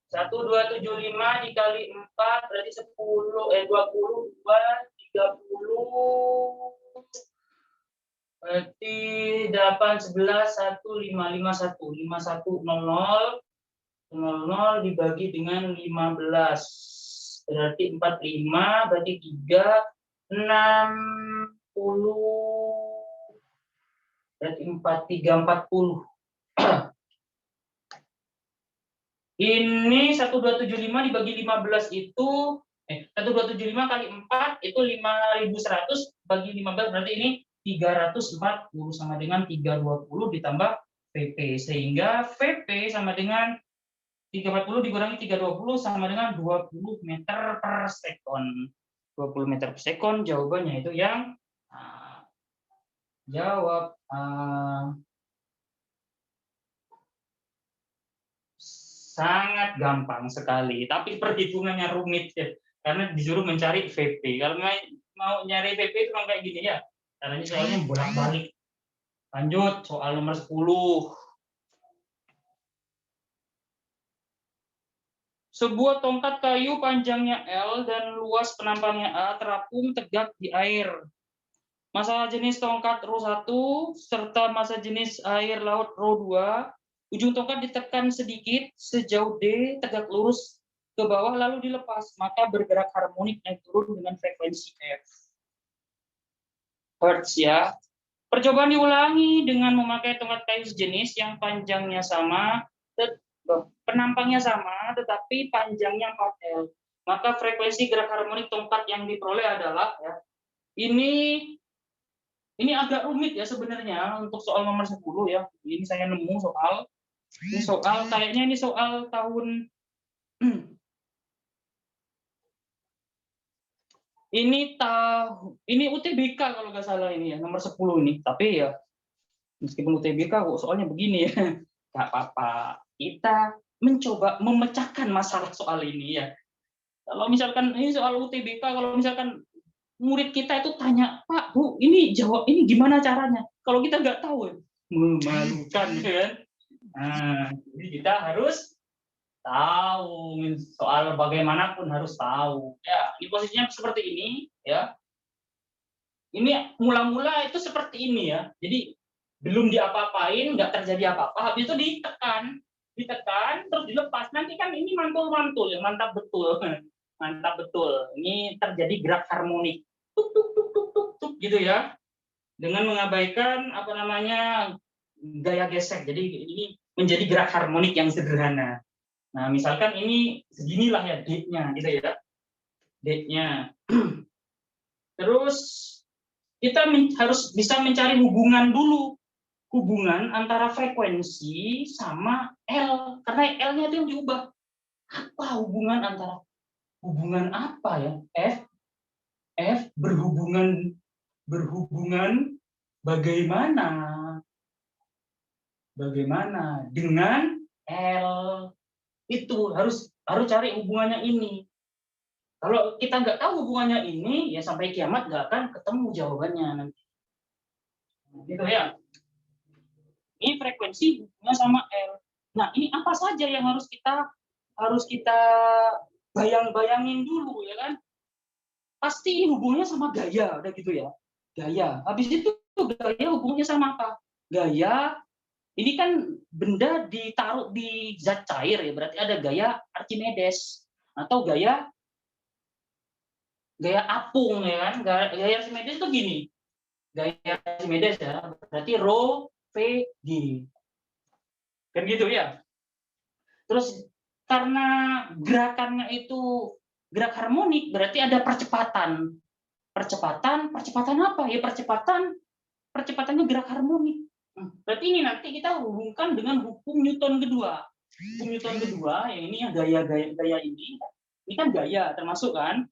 1275 dikali 4 berarti 10 22 30. Berarti 8 11 1 5 51 5100 00 dibagi dengan 15. Berarti 45, berarti 3, 60. Berarti 40. Ini 1275 dibagi 15 itu 1275 kali 4 itu 5100 bagi 15 berarti ini 340 sama dengan 320 ditambah VP sehingga VP sama dengan 340 dikurangi 320 sama dengan 20 meter per sekon. 20 meter per sekon jawabannya itu yang jawab sangat gampang sekali, tapi perhitungannya rumit ya, karena disuruh mencari VP. Kalau mau nyari VP itu kayak gini ya, caranya soalnya bolak-balik. Lanjut soal nomor 10. Sebuah tongkat kayu panjangnya L dan luas penampangnya A terapung tegak di air. Massa jenis tongkat ρ1 serta massa jenis air laut ρ2. Ujung tongkat ditekan sedikit sejauh D tegak lurus ke bawah lalu dilepas, maka bergerak harmonik naik turun dengan frekuensi F. Hertz ya. Percobaan diulangi dengan memakai tongkat kayu sejenis yang panjangnya sama, penampangnya sama, tetapi panjangnya 4L. Maka frekuensi gerak harmonik tongkat yang diperoleh adalah, ya, ini agak rumit ya sebenarnya untuk soal nomor 10 ya. Ini saya nemu kayaknya ini soal tahun ini UTBK kalau nggak salah ini ya, nomor 10 ini. Tapi ya meskipun UTBK kok soalnya begini ya. Nggak apa-apa. Kita mencoba memecahkan masalah soal ini ya. Kalau misalkan ini soal UTBK, kalau misalkan murid kita itu tanya, Pak, Bu, ini jawab ini gimana caranya? Kalau kita nggak tahu, memalukan kan? Nah, jadi kita harus tahu soal bagaimanapun harus tahu. Ya, ini posisinya seperti ini, ya. Ini mula-mula itu seperti ini ya. Jadi belum diapa-apain, nggak terjadi apa-apa, habis itu ditekan, terus dilepas. Nanti kan ini mantul-mantul ya, mantap betul. Mantap betul. Ini terjadi gerak harmonik. Tuk tuk tuk tuk tuk tuk gitu ya. Dengan mengabaikan apa namanya gaya gesek. Jadi ini menjadi gerak harmonik yang sederhana. Nah, misalkan ini seginilah ya D-nya gitu ya. D-nya. Terus kita harus bisa mencari hubungan dulu. Hubungan antara frekuensi sama L. Karena L-nya itu yang diubah. Apa hubungan apa ya? F berhubungan bagaimana dengan L. Itu harus cari hubungannya ini. Kalau kita nggak tahu hubungannya ini, ya sampai kiamat nggak akan ketemu jawabannya nanti. Gitu ya. Ini frekuensi hubungannya sama L. Nah, ini apa saja yang harus kita bayangin dulu ya kan? Pasti ini hubungannya sama gaya, udah gitu ya. Gaya. Habis itu gaya hubungannya sama apa? Gaya ini kan benda ditaruh di zat cair ya, berarti ada gaya Archimedes atau gaya apung ya kan. Gaya Archimedes itu gini. Gaya Archimedes ya, berarti rho v g. Kan gitu ya. Terus karena gerakannya itu gerak harmonik, berarti ada percepatan. Percepatan apa? Ya percepatannya gerak harmonik. Berarti ini nanti kita hubungkan dengan hukum Newton kedua. Hukum Newton kedua, yang ini yang gaya ini kan gaya termasuk kan.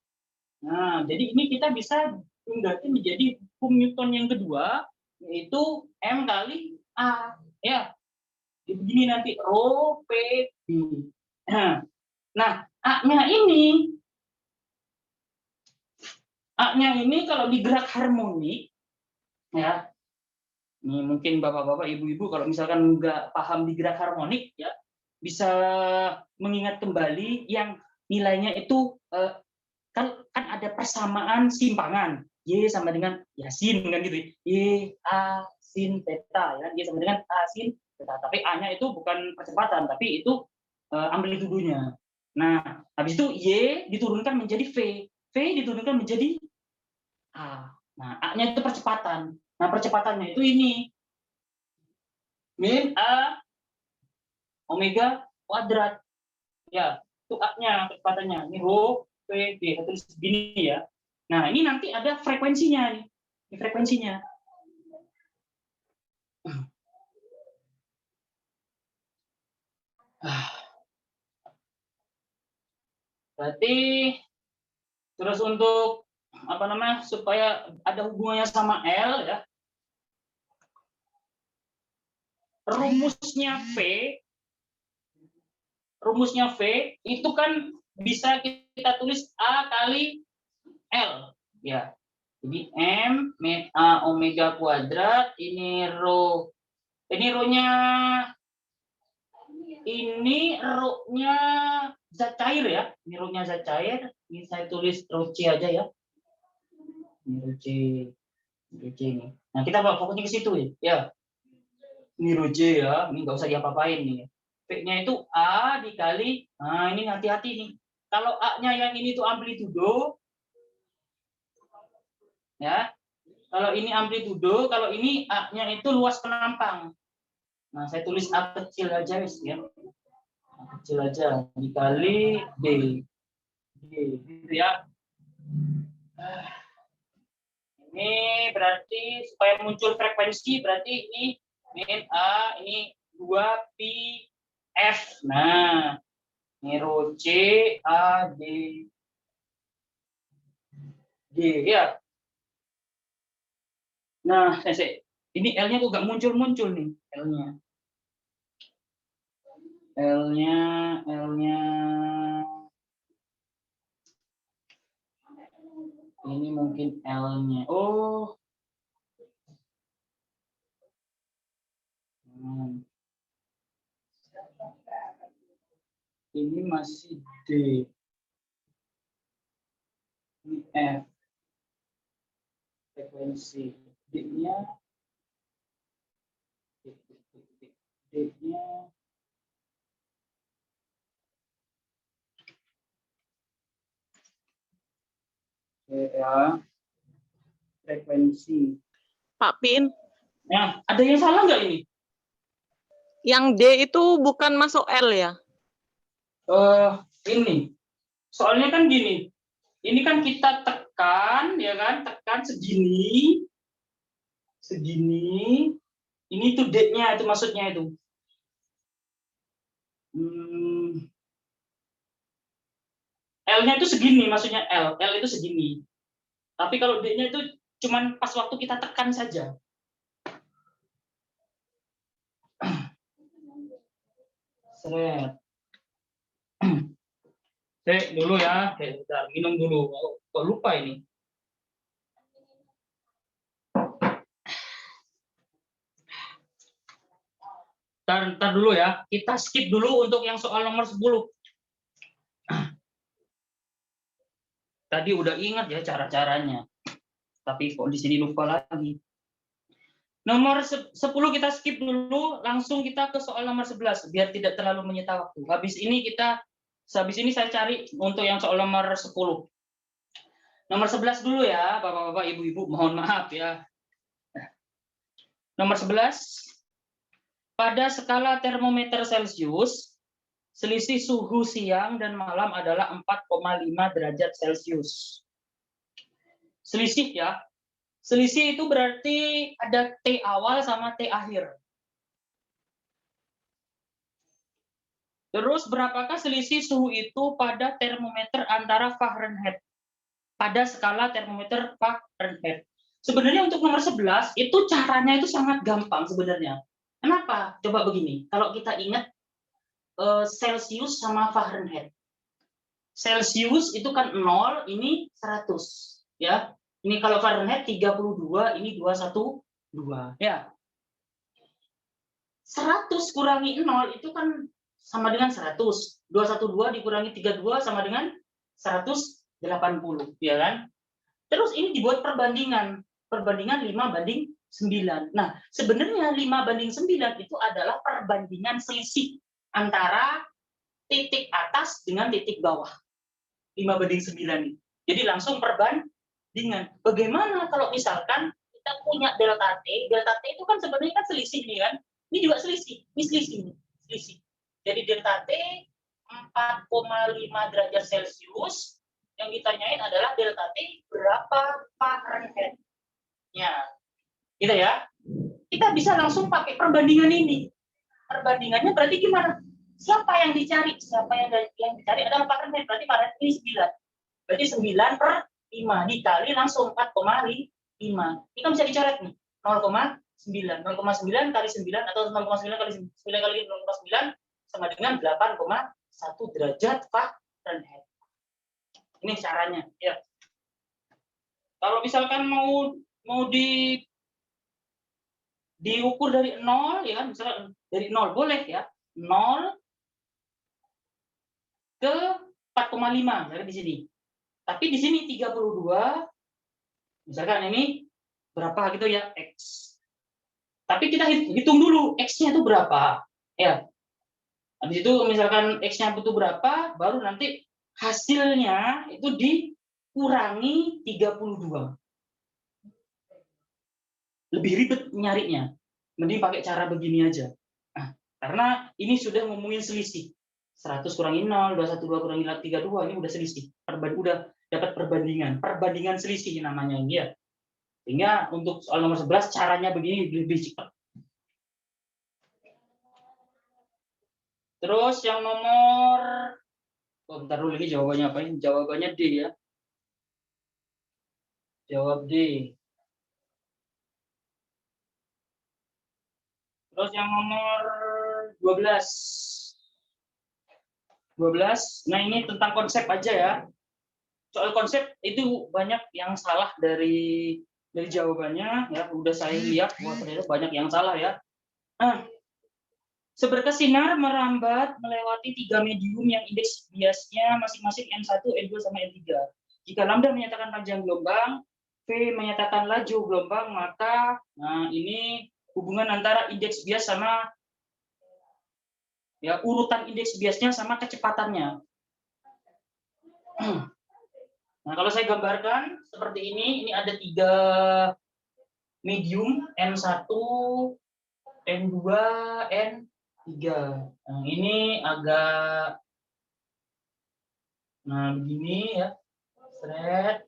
Nah, jadi ini kita bisa berarti menjadi hukum Newton yang kedua, yaitu M kali A. Ya, begini nanti rho P D. Nah, A-nya ini kalau digerak harmonik, ya, ini mungkin bapak-bapak, ibu-ibu kalau misalkan nggak paham digerak harmonik, ya, bisa mengingat kembali yang nilainya itu kan ada persamaan simpangan. Y sama dengan ya sin kan gitu. Y A sin theta ya. Y sama dengan A sin theta. Tapi A-nya itu bukan percepatan, tapi itu amplitudonya. Nah, habis itu Y diturunkan menjadi V. V diturunkan menjadi A. Nah, A-nya itu percepatan. Nah, percepatannya itu ini. Min A omega kuadrat. Ya, itu A-nya kecepatannya. Ini rho V D atau segini ya. Nah, ini nanti ada frekuensinya nih. Ini frekuensinya. Berarti terus untuk apa namanya supaya ada hubungannya sama L ya. Rumusnya V itu kan bisa kita tulis A kali L ya. Jadi M min A omega kuadrat, ini rho-nya zat cair ya. Ini rho-nya zat cair. Ini saya tulis rho C aja ya. Ini rho C ini. Nah, kita fokusnya ke situ ya. Ya. Ini rho C ya. Ini nggak usah diapa-apain nih. V-nya itu A dikali, nah ini hati-hati nih. Kalau A-nya yang ini tuh amplitudo, ya. Kalau ini amplitudo, kalau ini A-nya itu luas penampang. Nah, saya tulis A kecil aja ya. A kecil aja dikali D. D gitu ya. Ini berarti supaya muncul frekuensi berarti ini min A, ini 2 pi F. Nah, ini rho C A D G ya. Nah, ini L-nya kok nggak muncul-muncul nih L-nya. L-nya ini mungkin L-nya. Oh. Ini masih D. Ini F. Frekuensi. D-nya D-nya ya, frekuensi. Pak Pin, Nah, ada yang salah nggak ini? yang D itu bukan masuk L ya? Ini. Soalnya kan gini. Ini kan kita tekan, ya kan? Tekan segini. Segini. Ini tuh D-nya, itu maksudnya itu. L-nya itu segini, maksudnya L. L itu segini. Tapi kalau D-nya itu cuman pas waktu kita tekan saja. Seret. Dulu ya, bentar, minum dulu. Kok lupa ini. Ntar dulu ya, kita skip dulu untuk yang soal nomor 10. Tadi udah ingat ya cara-caranya. Tapi kok di sini lupa lagi. Nomor 10 kita skip dulu, langsung kita ke soal nomor 11 biar tidak terlalu menyita waktu. Habis ini saya cari untuk yang soal nomor 10. Nomor 11 dulu ya, Bapak-bapak, Ibu-ibu, mohon maaf ya. Nomor 11. Pada skala termometer Celcius, selisih suhu siang dan malam adalah 4,5 derajat Celcius. Selisih ya. Selisih itu berarti ada T awal sama T akhir. Terus berapakah selisih suhu itu pada termometer antara Fahrenheit? Pada skala termometer Fahrenheit. Sebenarnya untuk nomor 11 itu caranya itu sangat gampang sebenarnya. Kenapa? Coba begini. Kalau kita ingat Celcius sama Fahrenheit. Celcius itu kan 0, ini 100. Ya. Ini kalau Fahrenheit 32, ini 212. Ya. 100 kurangi 0 itu kan sama dengan 100. 212 dikurangi 32 sama dengan 180, ya kan? Terus ini dibuat perbandingan. Perbandingan 5:9. Nah, sebenarnya 5:9 itu adalah perbandingan selisih antara titik atas dengan titik bawah. 5:9. Jadi langsung perbandingan. Bagaimana kalau misalkan kita punya delta T? Delta T itu kan sebenarnya kan selisih nih kan? Ini juga selisih. Ini selisih. Jadi delta T 4,5 derajat Celcius. Yang ditanyain adalah delta T berapa Fahrenheit. Ya. Gitu ya. Kita bisa langsung pakai perbandingan ini. Perbandingannya berarti gimana? Siapa yang dicari? Yang dicari adalah Fahrenheit. Berarti Fahrenheit ini 9. Berarti 9/5 dikali langsung 4,5. Ini kan bisa dicoret nih. 0,9. 0,9 kali 9 atau 0,9 kali 9 kali 0,9 sama dengan 8,1 derajat Fahrenheit. Ini caranya, ya. Kalau misalkan mau diukur dari 0, ya kan, misalkan dari 0 boleh ya. 0 ke 4,5 misalkan di sini. Tapi di sini 32, misalkan ini berapa gitu ya, X. Tapi kita hitung dulu X-nya itu berapa. Ya. Habis itu misalkan X-nya itu berapa, baru nanti hasilnya itu dikurangi 32. lebih ribet nyarinya. Mending pakai cara begini aja. Nah, karena ini sudah ngomongin selisih. 100 kurangi 0, 212 kurangi 32, ini udah selisih. Udah dapat perbandingan selisih namanya ini ya. Sehingga untuk soal nomor 11 caranya begini lebih cepat. Terus yang nomor, bentar dulu, ini jawabannya apa ini? Jawabannya D ya. Jawab D. Terus yang nomor 12. 12. Nah, ini tentang konsep aja ya. Soal konsep itu banyak yang salah dari jawabannya ya. Udah saya lihat bahwa ternyata banyak yang salah ya. Nah, seberkas sinar merambat melewati 3 medium yang indeks biasnya masing-masing N1, N2 sama N3. Jika lambda menyatakan panjang gelombang, V menyatakan laju gelombang, maka nah ini hubungan antara indeks bias sama ya urutan indeks biasnya sama kecepatannya. Nah, kalau saya gambarkan seperti ini ada 3 medium N1, N2, N3. Nah, ini agak begini ya. Seret.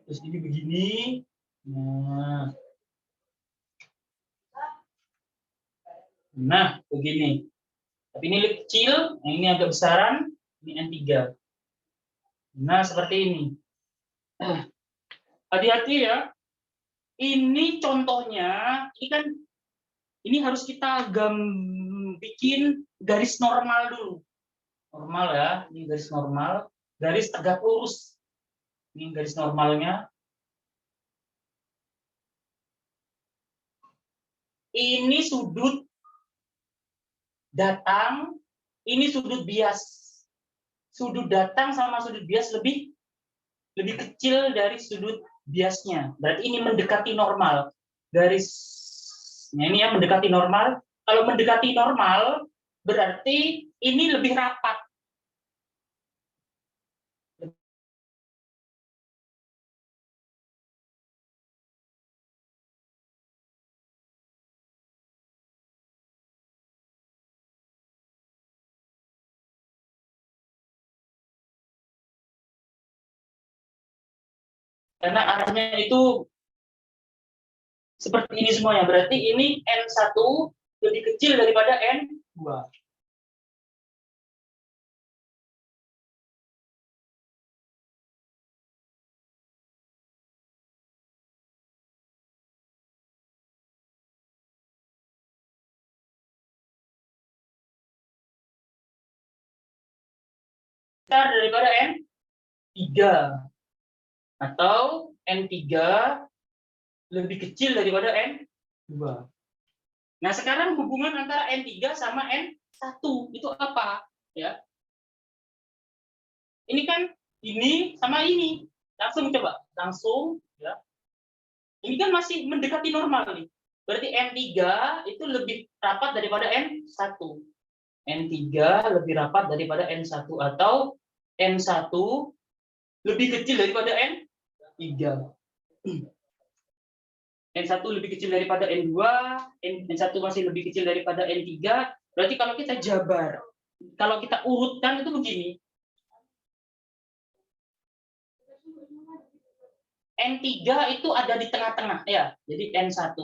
Terus ini begini. Nah, begini. Tapi ini lebih kecil, nah ini agak besaran, ini N3. Nah, seperti ini. Hati-hati ya. Ini contohnya, ini harus kita bikin garis normal dulu. Normal ya, ini garis normal, garis tegak lurus. Ini garis normalnya. Ini sudut datang, ini sudut bias. Sudut datang sama sudut bias lebih kecil dari sudut biasnya. Berarti ini mendekati normal. Garisnya ini ya mendekati normal. Kalau mendekati normal, berarti ini lebih rapat. Karena arahnya itu seperti ini semuanya. Berarti ini N1 lebih kecil daripada N2. Besar daripada N3. Atau N3 lebih kecil daripada N2. Nah, sekarang hubungan antara N3 sama N1 itu apa? Ya. Ini kan ini sama ini. Langsung coba, langsung ya. Ini kan masih mendekati normal nih. Berarti N3 itu lebih rapat daripada N1. N3 lebih rapat daripada N1 atau N1 lebih kecil daripada N3. N1 lebih kecil daripada N2, N1 masih lebih kecil daripada N3. Berarti kalau kita jabar, kalau kita urutkan itu begini. N3 itu ada di tengah-tengah ya. Jadi N1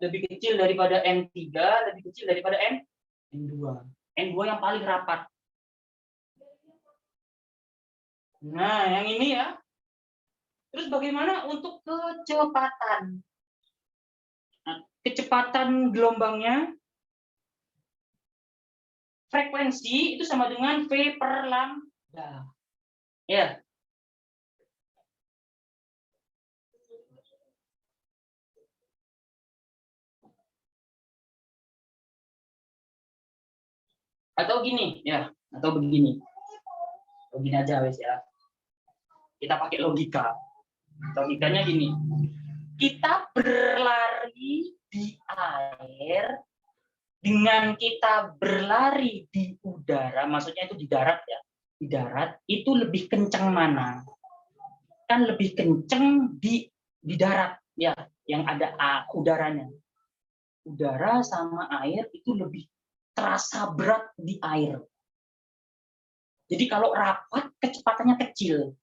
lebih kecil daripada N3, lebih kecil daripada N2. N2 yang paling rapat. Nah, yang ini ya. Terus bagaimana untuk kecepatan? Nah, kecepatan gelombangnya, frekuensi itu sama dengan V per lambda. Ya. Atau gini, ya, atau begini. Begini aja wes ya. Kita pakai logika. Logikanya gini. Kita berlari di air dengan kita berlari di udara, maksudnya itu di darat ya. Di darat itu lebih kencang mana? Kan lebih kencang di darat ya, yang ada udaranya. Udara sama air itu lebih terasa berat di air. Jadi kalau rapat kecepatannya kecil,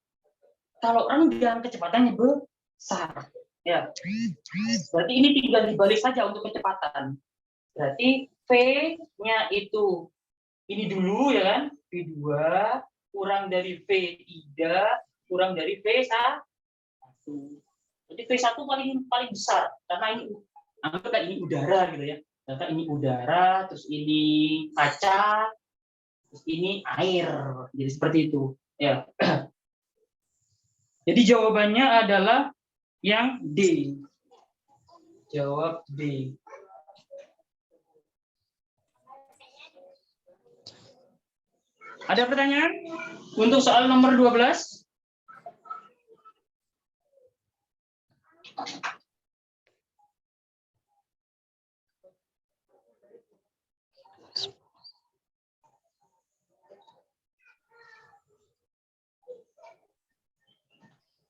kalau renggang kecepatannya besar. Ya, berarti ini tinggal dibalik saja untuk kecepatan. Berarti V-nya itu ini dulu ya kan, V2 kurang dari V3 kurang dari V1. Jadi V1 paling besar karena ini anggaplah ini udara gitu ya. Karena ini udara, terus ini kaca, terus ini air. Jadi seperti itu ya. Jadi jawabannya adalah yang D. Jawab D. Ada pertanyaan untuk soal nomor 12?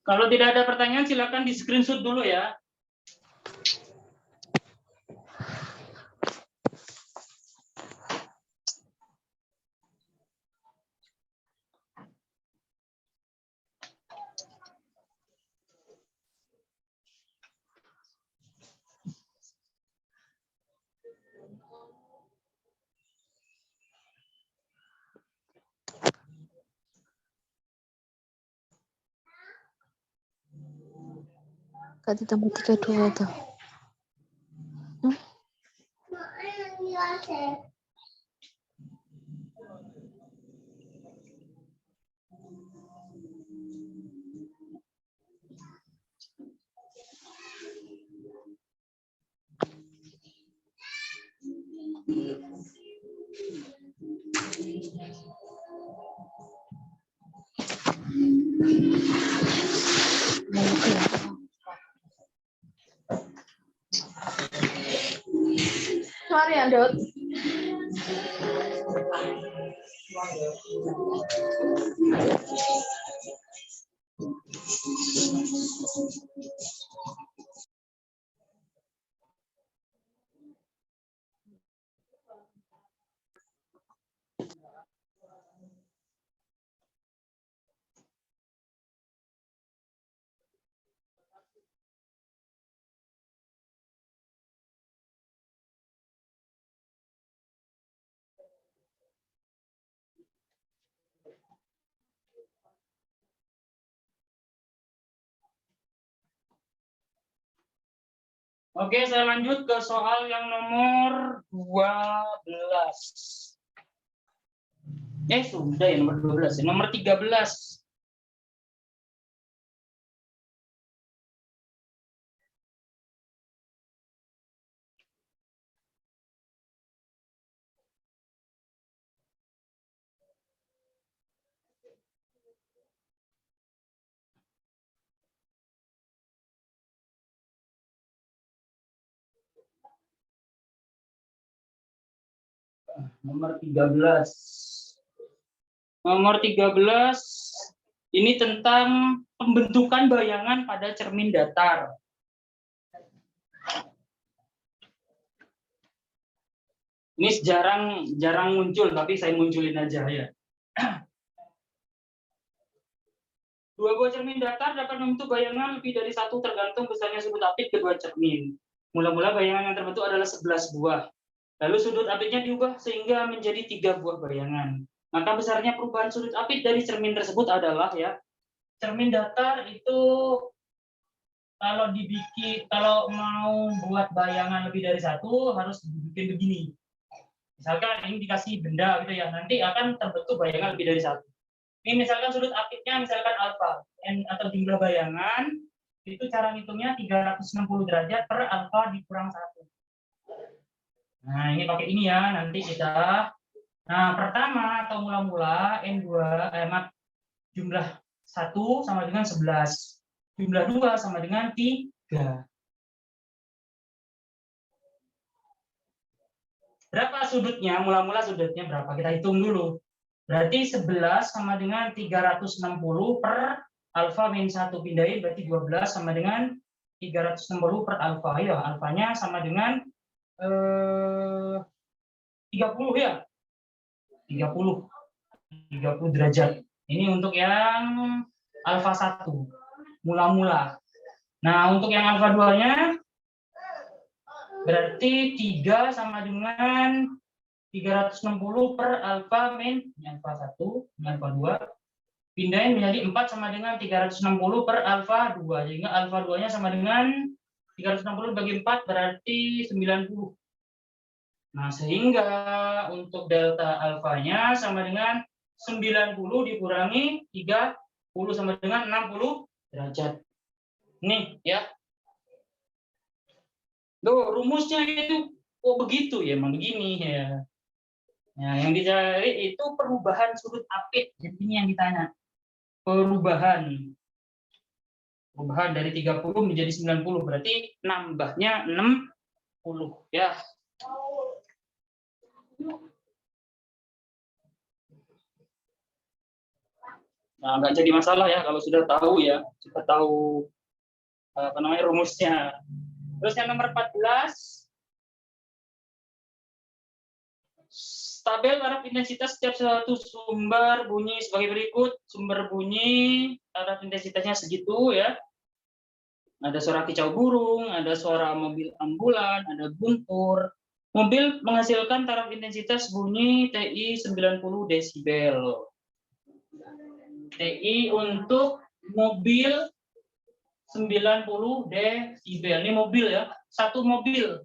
Kalau tidak ada pertanyaan, silakan di screenshot dulu ya. Kak ditambah 32 tuh. Sorry, Andot. Oke, saya lanjut ke soal yang nomor 12. Sudah ya nomor 12 ya. Nomor 13. Nomor 13. Nomor 13 ini tentang pembentukan bayangan pada cermin datar. Ini jarang muncul, tapi saya munculin aja ya. Dua buah cermin datar dapat membentuk bayangan lebih dari satu tergantung besarnya sudut apit kedua cermin. Mula-mula bayangan yang terbentuk adalah 11 buah. Lalu sudut apitnya diubah sehingga menjadi 3 buah bayangan. Maka besarnya perubahan sudut apit dari cermin tersebut adalah ya. Cermin datar itu kalau mau buat bayangan lebih dari satu harus dibikin begini. Misalkan ini dikasih benda gitu ya, nanti akan terbentuk bayangan lebih dari satu. Ini misalkan sudut apitnya misalkan alfa atau jumlah bayangan itu cara ngitungnya 360 derajat per alfa dikurang 1. Nah, ini pakai ini ya, nanti kita. Nah, pertama atau mula-mula N2 jumlah 1 sama dengan 11. Jumlah 2 sama dengan 3. Berapa sudutnya? Mula-mula sudutnya berapa? Kita hitung dulu. Berarti 11 sama dengan 360 per alfa min 1 pindahin, berarti 12 sama dengan 360 per alfa ya, alfanya sama dengan 30 ya. 30 derajat. Ini untuk yang alfa 1 mula-mula. Nah, untuk yang alfa 2-nya berarti 3 sama dengan 360 per alfa min alfa 1 min alfa 2. Pindahin menjadi 4 sama dengan 360 per alfa 2. Sehingga alfa 2-nya sama dengan 360 bagi 4 berarti 90. Nah, sehingga untuk delta alfanya sama dengan 90 dikurangi 30 sama dengan 60 derajat. Nih, ya. Loh, rumusnya itu begitu ya, emang begini ya. Nah, yang dicari itu perubahan sudut apit. Jadi ini yang ditanya. Perubahan dari 30 menjadi 90 berarti nambahnya 60 ya. Nah, nggak jadi masalah ya kalau sudah tahu ya, sudah tahu apa namanya rumusnya. Terus yang nomor 14, tabel taraf intensitas setiap satu sumber bunyi sebagai berikut. Sumber bunyi taraf intensitasnya segitu ya. Ada suara kicau burung, ada suara mobil ambulan, ada guntur. Mobil menghasilkan taraf intensitas bunyi TI 90 desibel. TI untuk mobil 90 desibel. Ini mobil ya, satu mobil.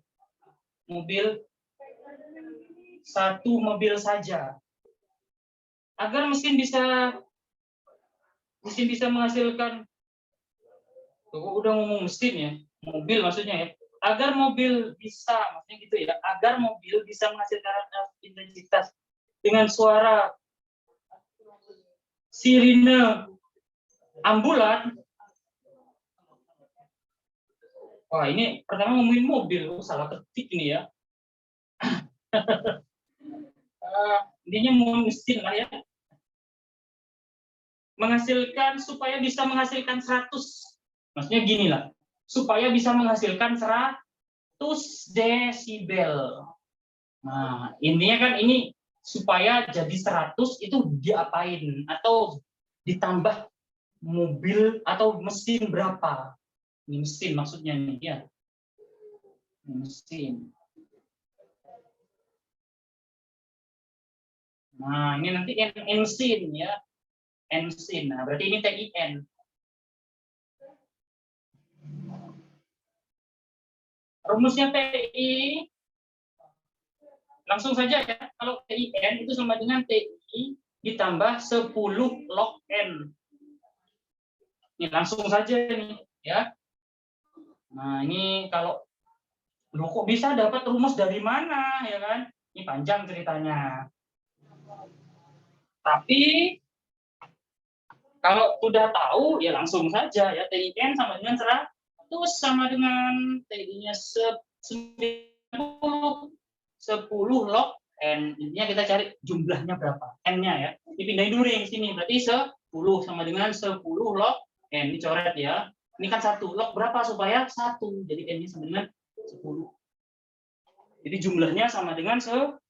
Satu mobil saja. Agar mesin bisa menghasilkan, udah ngomong mesin ya, mobil maksudnya ya. Agar mobil bisa, maksudnya gitu ya, agar mobil bisa menghasilkan intensitas dengan suara sirine ambulan. Wah, ini pertama ngomongin mobil, salah ketik ini ya. Intinya mau mesin lah ya. Menghasilkan supaya bisa menghasilkan 100. Maksudnya gini lah, supaya bisa menghasilkan 100 desibel. Nah, intinya kan ini supaya jadi 100 itu diapain atau ditambah mobil atau mesin berapa? Ini mesin maksudnya nih ya. Mesin. Nah, ini nanti mesin ya. Mesin. Nah, berarti ini TIN. Rumusnya TI langsung saja ya. Kalau TIN itu sama dengan TI ditambah 10 log N. Ini langsung saja nih ya. Nah, ini kalau loh kok bisa dapat rumus dari mana ya kan? Ini panjang ceritanya. Tapi kalau sudah tahu ya langsung saja ya, TIN sama dengan 100 sama dengan TI-nya 10 log N. Intinya kita cari jumlahnya berapa, N-nya ya. Dipindahin dulu yang sini, berarti 10 sama dengan 10 log N. Dicoret ya. Ini kan 1 log berapa supaya 1. Jadi N-nya sama dengan 10. Jadi jumlahnya sama dengan 10.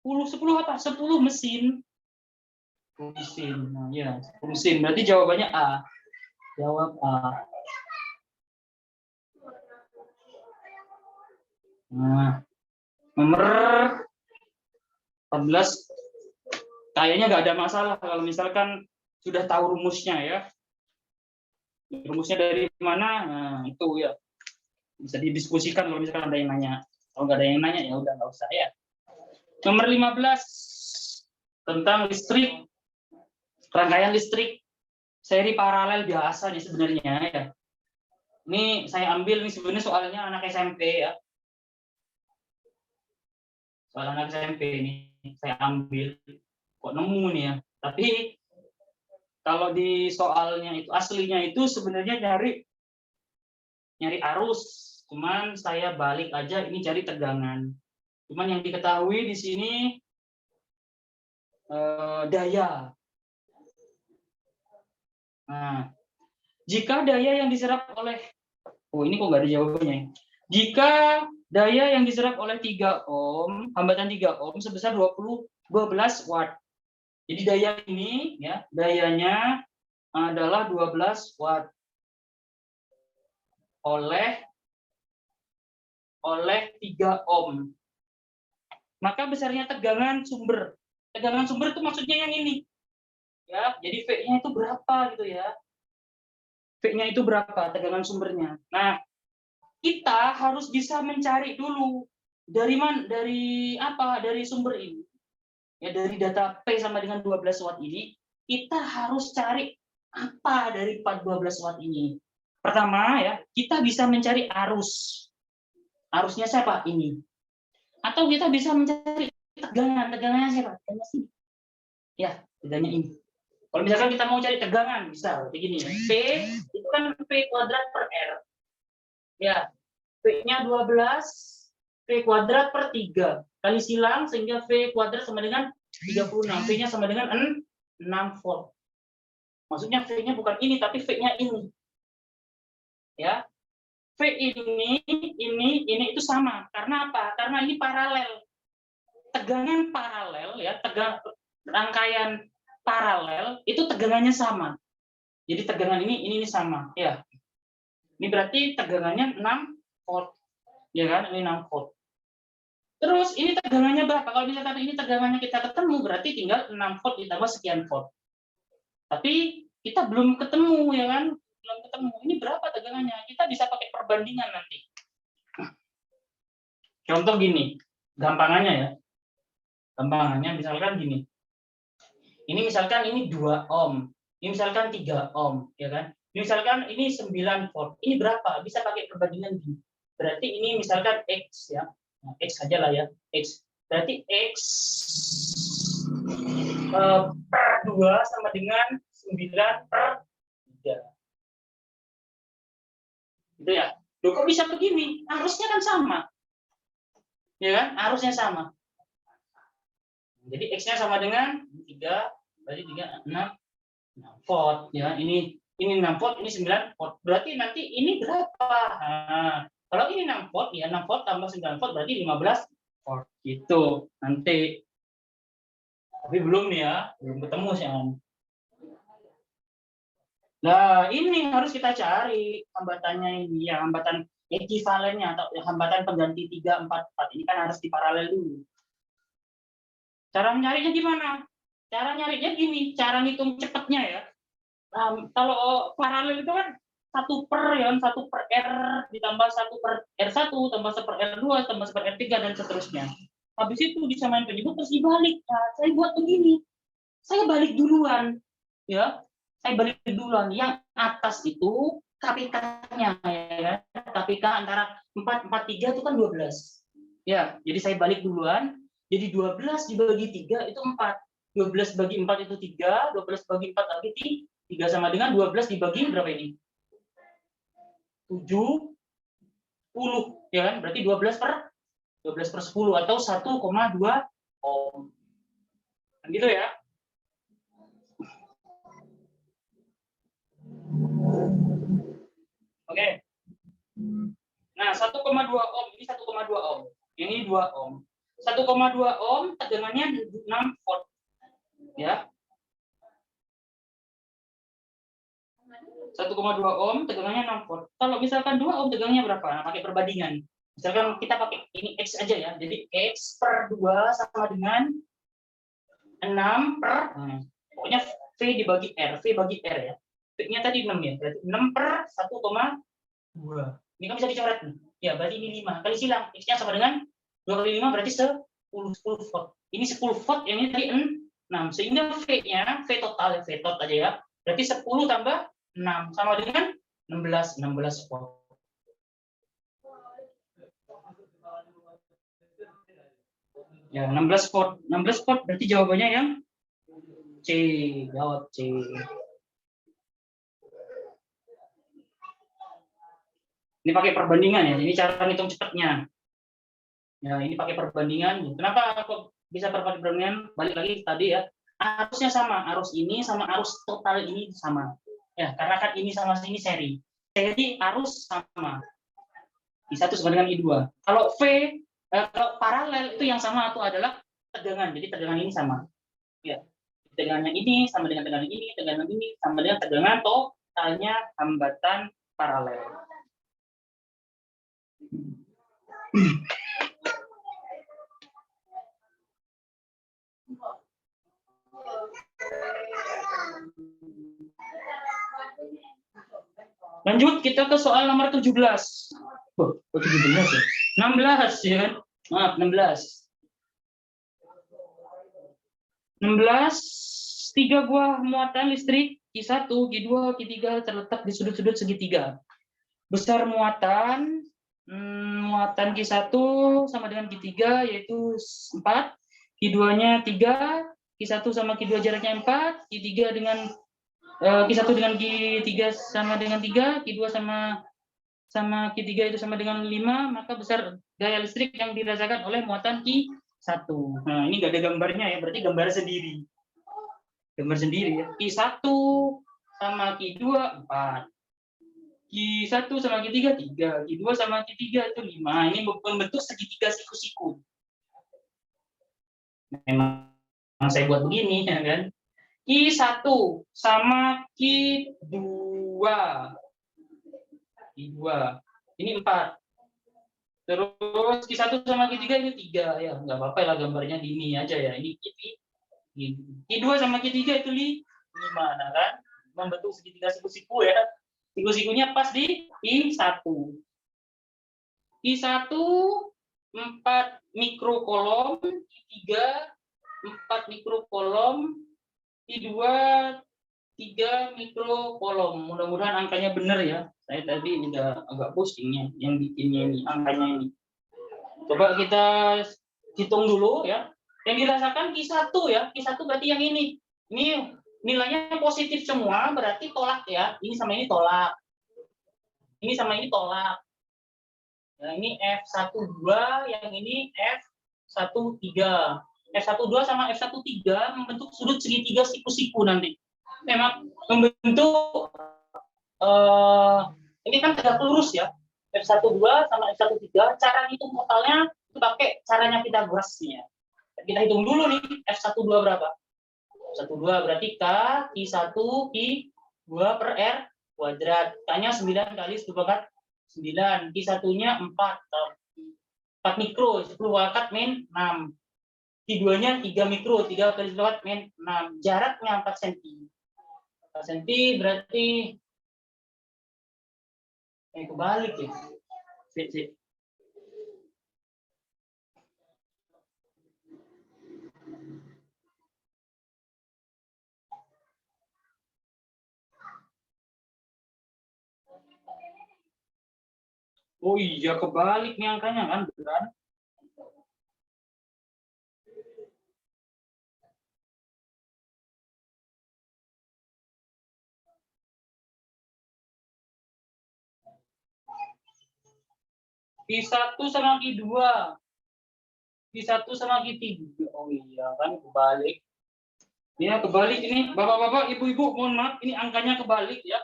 10 apa? 10 mesin. Mesin. Nah, ya, mesin. Berarti jawabannya A. Jawab A. Nah, nomor 14 kayaknya nggak ada masalah kalau misalkan sudah tahu rumusnya ya. Rumusnya dari mana? Nah, itu ya. Bisa didiskusikan kalau misalkan ada yang nanya. Kalau nggak ada yang nanya ya udah nggak usah ya. Nomor 15 tentang listrik. Rangkaian listrik seri paralel biasa nih sebenarnya ya. Ini saya ambil nih sebenarnya soalnya anak SMP ya. Soal anak SMP ini saya ambil, kok nemu nih ya. Tapi kalau di soalnya itu aslinya itu sebenarnya nyari arus, cuman saya balik aja ini cari tegangan. Cuman yang diketahui di sini daya. Nah, jika daya yang diserap oleh Oh, ini kok nggak ada jawabannya. Jika daya yang diserap oleh 3 ohm, hambatan 3 ohm sebesar 12 watt. Jadi daya ini ya, dayanya adalah 12 watt oleh 3 ohm. Maka besarnya tegangan sumber. Tegangan sumber itu maksudnya yang ini. Ya, jadi V-nya itu berapa gitu ya. V-nya itu berapa tegangan sumbernya. Nah, kita harus bisa mencari dulu dari mana, dari sumber ini. Ya, dari data P sama dengan 12 watt ini, kita harus cari apa dari 12 watt ini. Pertama ya, kita bisa mencari arus. Arusnya siapa? Ini. Atau kita bisa mencari tegangan. Tegangannya siapa? Tegangannya sini. Ya, tegangannya ini. Kalau misalkan kita mau cari tegangan, bisa begini ya. P itu kan P kuadrat per R. Ya, V-nya 12, V kuadrat per 3. Kali silang sehingga V kuadrat sama dengan 36. V-nya sama dengan 6 volt. Maksudnya V-nya bukan ini, tapi V-nya ini. Ya, V ini itu sama. Karena apa? Karena ini paralel. Tegangan paralel ya, rangkaian paralel itu tegangannya sama. Jadi tegangan ini sama, ya. Ini berarti tegangannya 6 volt. Ya kan? Ini 6 volt. Terus ini tegangannya berapa? Kalau misalkan ini tegangannya kita ketemu, berarti tinggal 6 volt ditambah sekian volt. Tapi kita belum ketemu, ya kan? Belum ketemu. Ini berapa tegangannya? Kita bisa pakai perbandingan nanti. Contoh gini, gampangannya ya. Gampangannya misalkan gini. Ini misalkan ini 2 ohm. Ini misalkan 3 ohm, ya kan? Ini misalkan ini 9 volt. Ini berapa? Bisa pakai perbandingan gini. Berarti ini misalkan X ya. Nah, X saja lah ya. X. Berarti X per 2 sama dengan 9 per 3. Gitu ya. Loh, kok bisa begini? Arusnya kan sama. Ya kan? Arusnya sama. Jadi X-nya sama dengan 3, berarti 3, 6 volt. Ya, ini 6 volt, ini 9 volt. Berarti nanti ini berapa? Nah, kalau ini 6 volt, ya 6 volt tambah 9 volt berarti 15 volt. Gitu. Nanti. Tapi belum nih ya, belum ketemu sih. Nah, ini harus kita cari hambatannya ini, ya, hambatan ekivalennya atau hambatan pengganti 3, 4, 4. Ini kan harus diparalel dulu. Cara mencarinya gimana? Cara nyarinya gini, cara ngitung cepatnya ya. Kalau paralel itu kan 1 per R ditambah 1 per R1 tambah 1 per R2 tambah 1 per R3 dan seterusnya. Habis itu disamain penyebut terus dibalik. Nah, saya buat begini. Saya balik duluan. Ya. Saya balik duluan. Yang atas itu KPK-nya ya. KPK antara 4, 4, 3 itu kan 12. Ya, jadi saya balik duluan. Jadi 12 dibagi 3 itu 4. 12 bagi 4 itu 3, 12 bagi 4 lagi 3 sama dengan 12 dibagi berapa ini? 70, ya kan? Berarti 12 per 10 atau 1,2 ohm. Kan gitu ya? Oke. Nah, 1,2 ohm ini 1,2 ohm. Yang ini 2 ohm. 1,2 ohm tegangannya 6 volt. Ya. 1,2 ohm tegangannya 6 volt. Kalau misalkan 2 ohm tegangannya berapa? Nah, pakai perbandingan. Misalkan kita pakai ini X aja ya. Jadi X per 2 sama dengan 6 per pokoknya V dibagi R, V bagi R ya. V-nya tadi 6 ya. Berarti 6 per 1,2. Ini kan bisa dicoret nih. Ya, berarti ini 5. Kali silang X-nya sama dengan 2 kali 5 berarti 10 volt. Ini 10 volt, yang ini tadi 6. Sehingga V-nya, V total aja ya. Berarti 10 tambah 6 sama dengan 16 volt. Ya, 16 volt. 16 volt berarti jawabannya yang C. Jawab C. Ini pakai perbandingan ya. Ini cara ngitung cepatnya. Ya, ini pakai perbandingan. Kenapa kok bisa pakai perbandingan? Balik lagi tadi ya. Arusnya sama. Arus ini sama arus total ini sama. Ya, karena kan ini sama sini seri. seri arus sama. I1 sama dengan I2. Kalau kalau paralel itu yang sama itu adalah tegangan. Jadi tegangan ini sama. Ya. Tegangan yang ini sama dengan tegangan ini, tegangan ini sama dengan tegangan totalnya hambatan paralel. Lanjut kita ke soal nomor 17. Oh, 17 ya. 16 ya. Maaf, 16. 16, 3 buah muatan listrik Q1, Q2, Q3 terletak di sudut-sudut segitiga. Besar muatan Q1 sama dengan Q3 yaitu 4, Q2-nya 3, Q1 sama Q2 jaraknya 4, Q3 dengan Q1 dengan Q3 sama dengan 3, Q2 sama Q3 itu sama dengan 5, maka besar daya listrik yang dirasakan oleh muatan Q1. Nah, ini nggak ada gambarnya ya, berarti gambar sendiri. Gambar sendiri ya. Q1 sama Q2 4. Q1 sama Q3 3, Q2 sama Q3 itu 5. Ini membentuk segitiga siku-siku. Memang saya buat begini ya kan. Q1 sama Q2. Q2. Ini 4. Terus Q1 sama Q3 ini 3 ya, nggak apa-apa lah gambarnya di ini aja ya. Ini Q2 sama Q3 itu 5, nah kan? Membentuk segitiga siku-siku ya. Siku-sikunya pas di Q1. Q1 4 mikrokolom, Q3 4 mikrokolom, Q2 3 mikrokolom. Mudah-mudahan angkanya benar ya. Saya tadi udah agak postingnya yang bikinnya ini angkanya ini. Coba kita hitung dulu ya. Yang dirasakan Q1 ya. Q1 berarti yang ini. Ini nilainya positif semua, berarti tolak ya. Ini sama ini tolak. Ini sama ini tolak. Yang ini F12, yang ini F13. F12 sama F13 membentuk sudut segitiga siku-siku nanti. Memang membentuk ini kan tegak lurus ya. F12 sama F13, cara hitung totalnya itu pakai caranya Pythagoras ya. Kita hitung dulu nih, F12 berapa? F12 berarti K, Q1, Q2 per R kuadrat. K-nya 9 kali 10 pangkat 9. Q1-nya 4 mikro, 10 pangkat min 6. Q2-nya 3 mikro, 3 kali 10 pangkat min 6. Jaraknya 4 cm. 4 cm berarti kebalik ya. Sip. Oh iya, kebalik nih angkanya kan, beneran. Q1 sama Q2. Q1 sama Q3. Oh iya kan kebalik. Ya kebalik ini, Bapak-bapak, Ibu-ibu, mohon maaf, ini angkanya kebalik ya.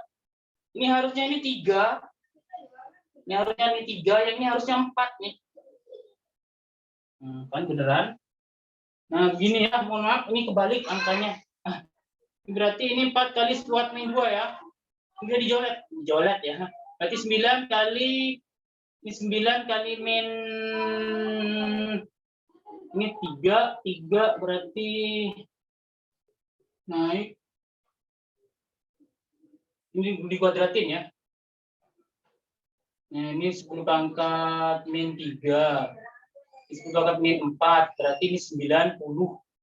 Ini harusnya ini 3. Ini harusnya ini 3, yang ini harusnya 4 nih. Kan beneran. Nah, begini ya, mohon maaf, ini kebalik angkanya. Berarti ini 4 kali 10 min 2 ya. Udah dijolet ya. Berarti 9 kali ini 9 kali min ini 3 berarti naik. Ini dikuadratin ya. Nah, ini 10 pangkat min 3. 10 pangkat min 4 berarti ini 90.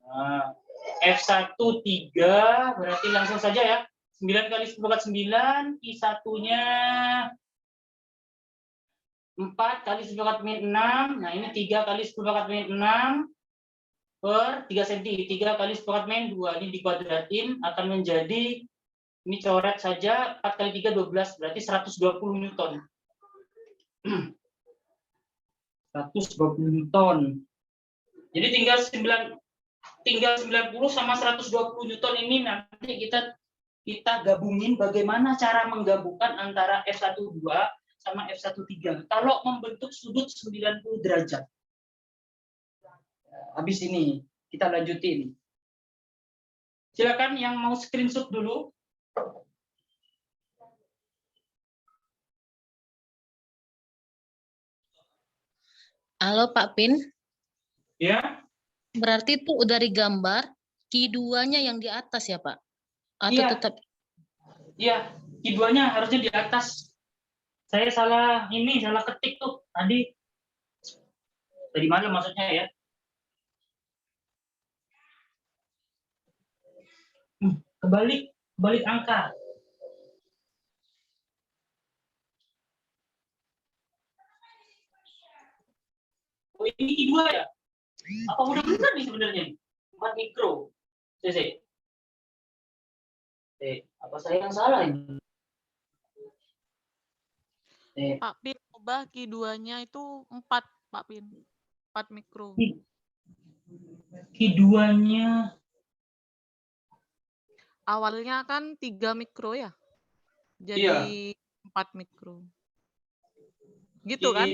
Nah, F1 3 berarti langsung saja ya. 9 kali 10 pangkat 9, Q1-nya 4 kali 10 pangkat min 6. Nah, ini 3 kali 10 pangkat min 6 per 3 cm. 3 kali 10 pangkat min 2. Ini dikuadratin akan menjadi, ini coret saja, 4 kali 3 12 berarti 120 Newton. 120 Newton. Jadi tinggal 90 sama 120 Newton ini nanti kita kita gabungin bagaimana cara menggabungkan antara F12 sama F13 kalau membentuk sudut 90 derajat. Habis ini kita lanjutin. Silakan yang mau screenshot dulu. Halo Pak Pin, Ya. berarti itu dari gambar Q2-nya yang di atas ya Pak? Atau Iya. tetap? Iya, Q2-nya harusnya di atas. Saya salah ketik tuh tadi. Tadi malam maksudnya ya. Kebalik angka. Oh, ini Q2 ya? Apa udah benar nih sebenarnya? 4 mikro. Apa saya yang salah ini? Pak Pin, coba Q2-nya itu 4, Pak Pin. 4 mikro. Q2-nya Awalnya kan 3 mikro ya? Jadi Iya. 4 mikro. Gitu kan?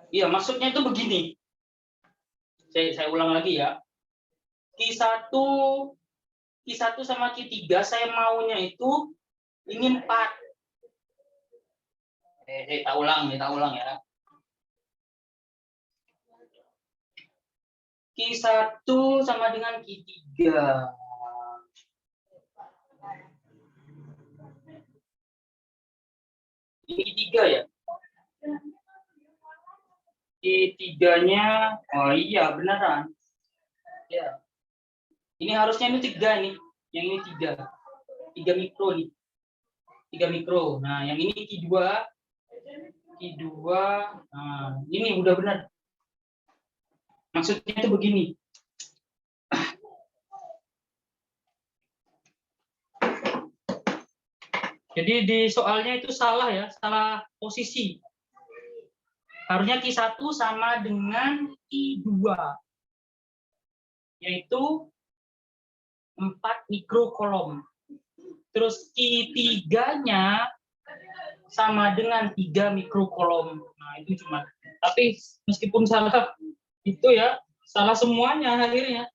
Iya, maksudnya itu begini. Saya ulang lagi ya. Q1 sama Q3 saya maunya itu ini 4. Kita ulang ya. Q1 sama dengan Q3. Ini Q3 ya? Q3-nya, oh iya beneran. Ya. Ini harusnya ini 3 nih. Yang ini 3. 3 mikro nih. 3 mikro. Nah, yang ini Q2. Nah, ini udah benar. Maksudnya itu begini. Jadi di soalnya itu salah ya, salah posisi. Harusnya Q1 sama dengan Q2. Yaitu 4 mikrokolom. Terus Q3-nya sama dengan 3 mikrokolom. Nah, itu cuma. Tapi meskipun salah itu ya, salah semuanya akhirnya.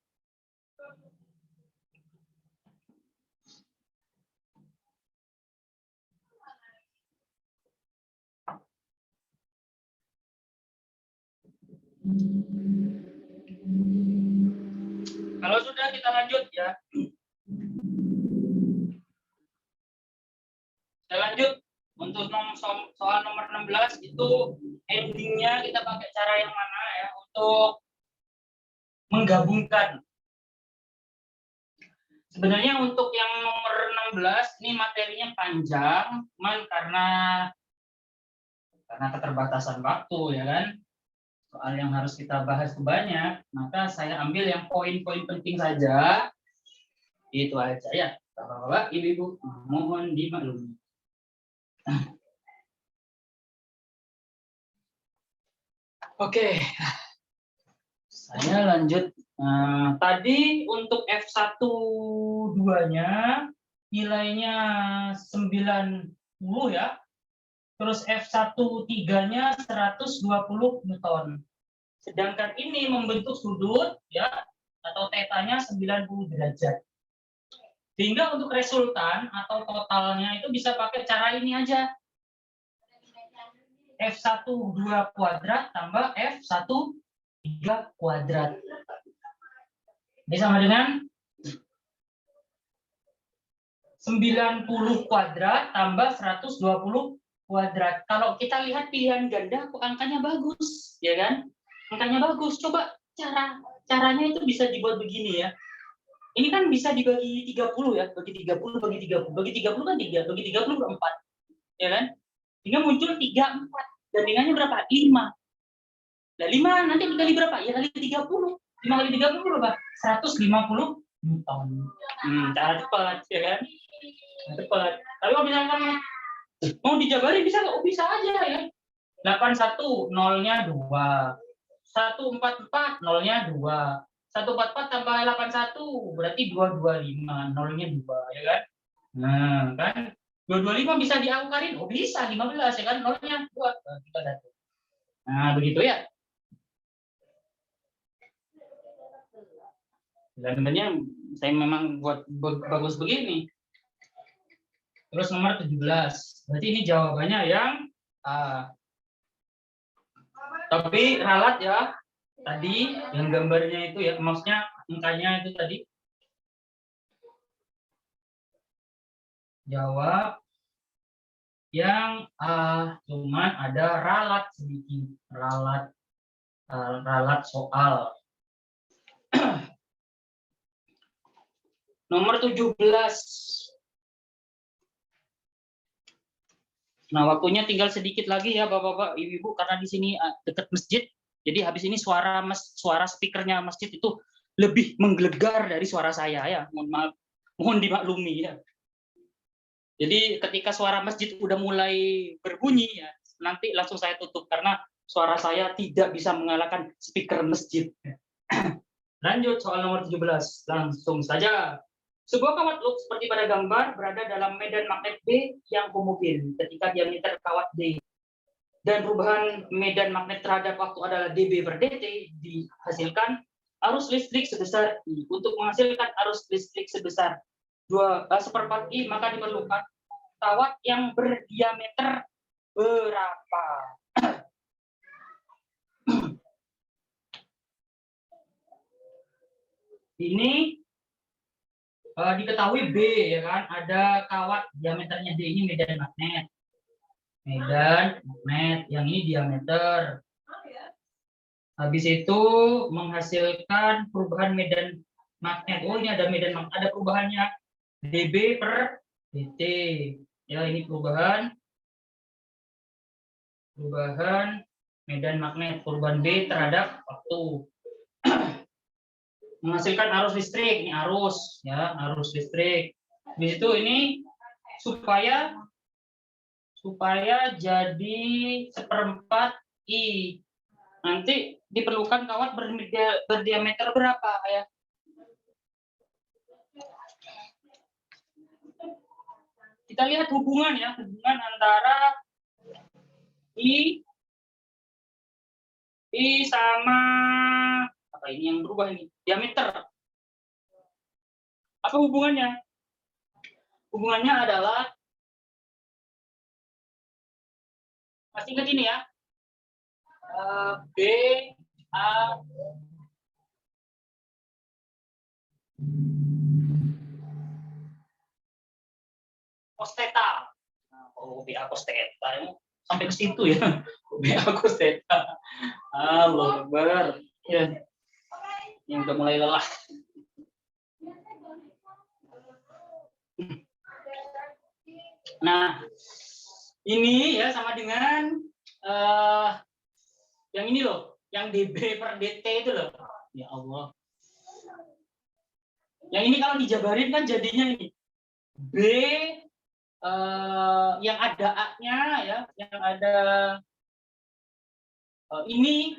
Kalau sudah kita lanjut ya. Kita lanjut untuk soal nomor 16 itu endingnya kita pakai cara yang mana ya untuk menggabungkan. Sebenarnya untuk yang nomor 16 ini materinya panjang, cuman karena keterbatasan waktu ya kan. Soal yang harus kita bahas banyak, maka saya ambil yang poin-poin penting saja. Itu aja ya. Bapak-bapak, ibu-ibu, mohon dimaklumi. Oke. Saya lanjut. Tadi untuk F12-nya nilainya 90 ya. Terus F13-nya 120 Newton. Sedangkan ini membentuk sudut ya atau tetanya 90 derajat. Sehingga untuk resultan atau totalnya itu bisa pakai cara ini aja. F12 kuadrat tambah F13 kuadrat. Ini sama dengan 90 kuadrat tambah 120 kuadrat. Kalau kita lihat pilihan ganda, kok angkanya bagus, ya kan? Angkanya bagus. Coba caranya itu bisa dibuat begini ya. Ini kan bisa dibagi 30 ya, bagi 30, bagi 30. Bagi 30 kan 3, bagi 30 4. Ya kan? Sehingga muncul 3, 4. Bandingannya berapa? 5. Nah, 5 nanti dikali berapa? Ya kali 30. 5 kali 30 berapa? 150 Newton. Cara cepat, ya kan? Cepat. Tapi kalau misalkan mau dijabarin bisa nggak? Oh, bisa aja ya. 81 nolnya 2. 144 nolnya 2. 144 tambah 81 berarti 225 nolnya 2 ya kan? Nah, kan 225 bisa diangkarin? Oh, bisa 15 ya kan, nolnya 2. Kita dapat. Nah, begitu ya. Gambarnya saya memang buat bagus begini. Terus nomor 17. Berarti ini jawabannya yang A. Tapi ralat ya. Tadi yang gambarnya itu ya, maksudnya angkanya itu tadi. Jawab yang A, cuman ada ralat sedikit. Ralat soal. Nomor 17. Nah, waktunya tinggal sedikit lagi ya Bapak-bapak, Ibu-ibu, karena di sini dekat masjid. Jadi habis ini suara speakernya masjid itu lebih menggelegar dari suara saya ya. Mohon maaf, mohon dimaklumi ya. Jadi ketika suara masjid udah mulai berbunyi ya, nanti langsung saya tutup karena suara saya tidak bisa mengalahkan speaker masjid. Lanjut soal nomor 17, langsung saja. Sebuah kawat loop seperti pada gambar berada dalam medan magnet B yang homogen ketika diameter kawat D. Dan perubahan medan magnet terhadap waktu adalah dB per dt, dihasilkan arus listrik sebesar I. Untuk menghasilkan arus listrik sebesar 1/4 I, maka diperlukan kawat yang berdiameter berapa? Ini diketahui B ya kan, ada kawat diameternya D, ini medan magnet. Medan magnet, yang ini diameter. Habis itu menghasilkan perubahan medan magnet. Oh, ini ada medan magnet, ada perubahannya dB per dt. Ya, ini perubahan medan magnet, perubahan B terhadap waktu. Menghasilkan arus listrik, ini arus ya, arus listrik. Habis itu ini supaya jadi 1/4 I. Nanti diperlukan kawat berdiameter berapa ya? Kita lihat hubungan ya, hubungan antara I sama apa ini yang berubah ini? Diameter. Apa hubungannya? Hubungannya adalah, masih ingat ini ya, B A cos theta. Oh, B A cos theta sampai ke situ ya. B A cos theta. Allah Akbar. Ya. Yang udah mulai lelah. Nah, ini ya sama dengan yang ini loh, yang dB per dt itu loh. Ya Allah. Yang ini kalau dijabarin kan jadinya ini B yang ada A-nya ya, yang ada ini.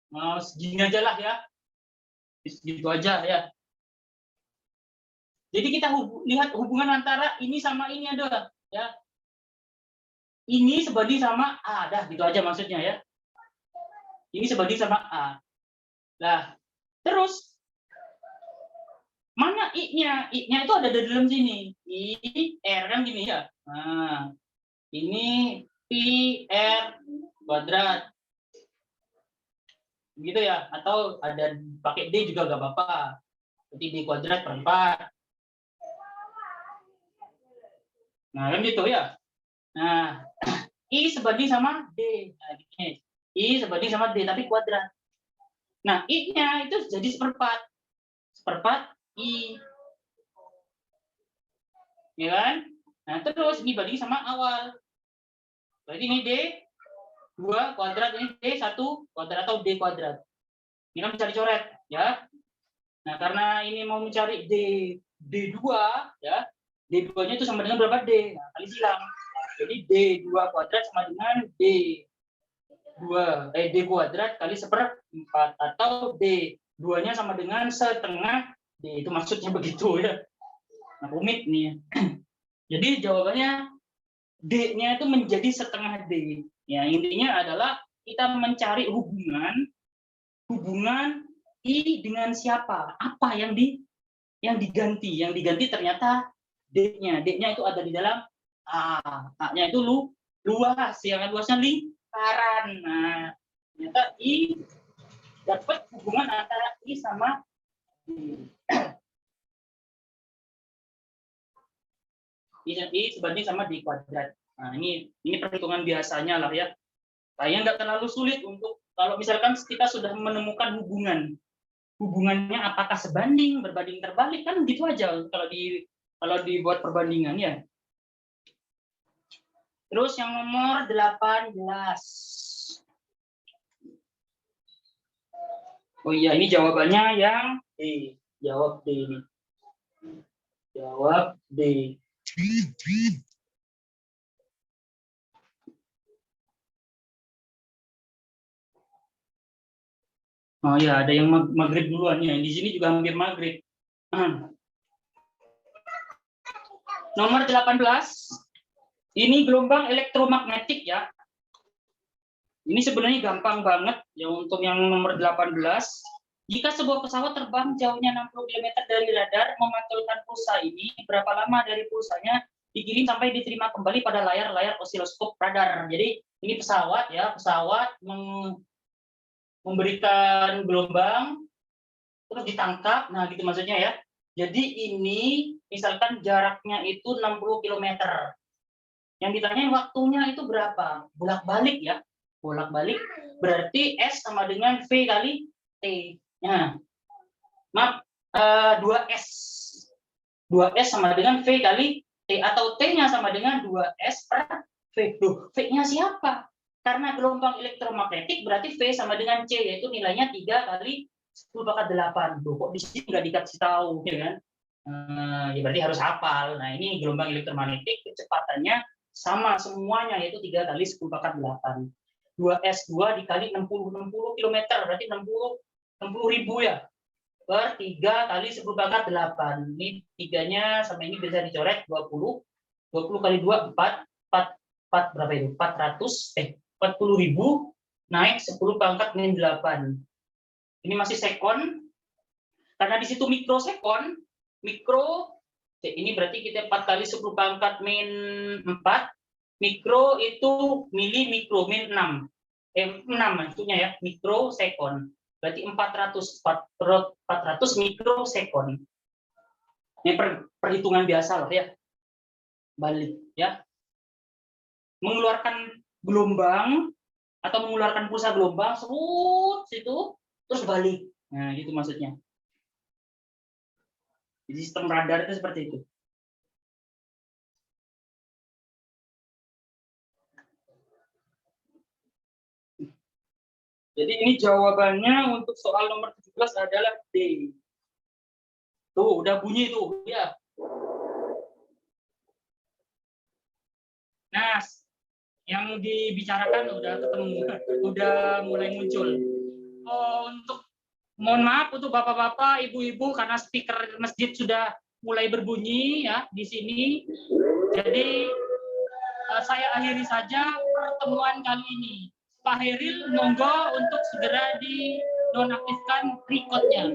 Nah, segini aja lah ya. Segitu aja ya. Jadi kita lihat hubungan antara ini sama ini ada ya. Ini sebanding sama A, dah gitu aja maksudnya ya. Ini sebanding sama A. Nah, terus mana I-nya? I-nya itu ada di dalam sini. I, R kan gini ya. Nah, ini Pi R kuadrat. Gitu ya. Atau ada pakai D juga gak apa-apa. Jadi D kuadrat per 4. Nah, kan gitu ya. Nah, I sebanding sama D. Nah, gini. I sebanding sama D, tapi kuadrat. Nah, I-nya itu jadi 1/4. 1/4 I. Ya kan? Nah, terus ini banding sama awal. Berarti ini D 2 kuadrat, ini D 1 kuadrat atau D kuadrat. Ini kan bisa dicoret, ya. Nah, karena ini mau mencari D2, ya. D2-nya itu sama dengan berapa D? Nah, kali silang. Jadi D2 kuadrat sama dengan D kuadrat kali 1/4 atau D2-nya sama dengan setengah D. Itu maksudnya begitu ya. Nah, rumit nih ya. Jadi jawabannya D-nya itu menjadi setengah D. Ya, intinya adalah kita mencari hubungan I dengan siapa? Apa yang diganti? Yang diganti ternyata D-nya. D-nya itu ada di dalam A. A-nya itu luas, yang luasnya lingkaran. Nah, ternyata I dapat hubungan antara I sama D. I sebanding sama D kuadrat. Nah, ini perhitungan biasanya lah ya. Kayaknya nggak terlalu sulit untuk kalau misalkan kita sudah menemukan hubungannya apakah sebanding, berbanding terbalik, kan gitu aja kalau dibuat perbandingan ya. Terus yang nomor 18. Oh iya, ini jawabannya yang D. Jawab D ini. Jawab D. Oh ya, ada yang maghrib duluan ya. Di sini juga hampir maghrib. Nomor 18. Ini gelombang elektromagnetik ya. Ini sebenarnya gampang banget ya untuk yang nomor 18. Jika sebuah pesawat terbang jauhnya 60 km dari radar, memantulkan pulsa ini, berapa lama dari pulsanya dikirim sampai diterima kembali pada layar osiloskop radar. Jadi ini pesawat ya, memberikan gelombang terus ditangkap, nah gitu maksudnya ya. Jadi ini misalkan jaraknya itu 60 km. Yang ditanyain waktunya itu berapa? Bolak-balik ya. Bolak-balik berarti S sama dengan V kali T. Nah, maaf, 2S. 2S sama dengan V kali T atau T-nya sama dengan 2S per V. Loh, V-nya siapa? Karena gelombang elektromagnetik berarti V sama dengan C, yaitu nilainya 3 kali 10⁸. Loh, kok di sini nggak dikasih tahu, ya kan? Ya berarti harus hafal. Nah, ini gelombang elektromagnetik kecepatannya sama semuanya, yaitu 3 kali 10⁸. 2S2 dikali 60 km, berarti 60.000 ya. Per 3 kali 10⁸. Ini 3-nya sama ini bisa dicoret 20. 20 kali 2, 4 berapa itu? 40.000 naik 10⁻⁸. Ini masih sekon. Karena di situ mikrosekon, ini berarti kita 4 kali 10⁻⁴. Mikro itu mikro, min 6. 6 maksudnya ya, mikrosekon. Berarti 400 mikrosekon. Ini perhitungan biasa loh ya. Balik ya. Mengeluarkan gelombang atau mengeluarkan pulsa gelombang situ terus balik. Nah, gitu maksudnya. Jadi sistem radar itu seperti itu. Jadi ini jawabannya untuk soal nomor 17 adalah D. Tuh, udah bunyi tuh, ya. Nah, yang dibicarakan udah ketemu, udah mulai muncul. Mohon maaf untuk bapak-bapak, ibu-ibu, karena speaker masjid sudah mulai berbunyi ya di sini. Jadi saya akhiri saja pertemuan kali ini. Pak Heril, monggo untuk segera dinonaktifkan record-nya.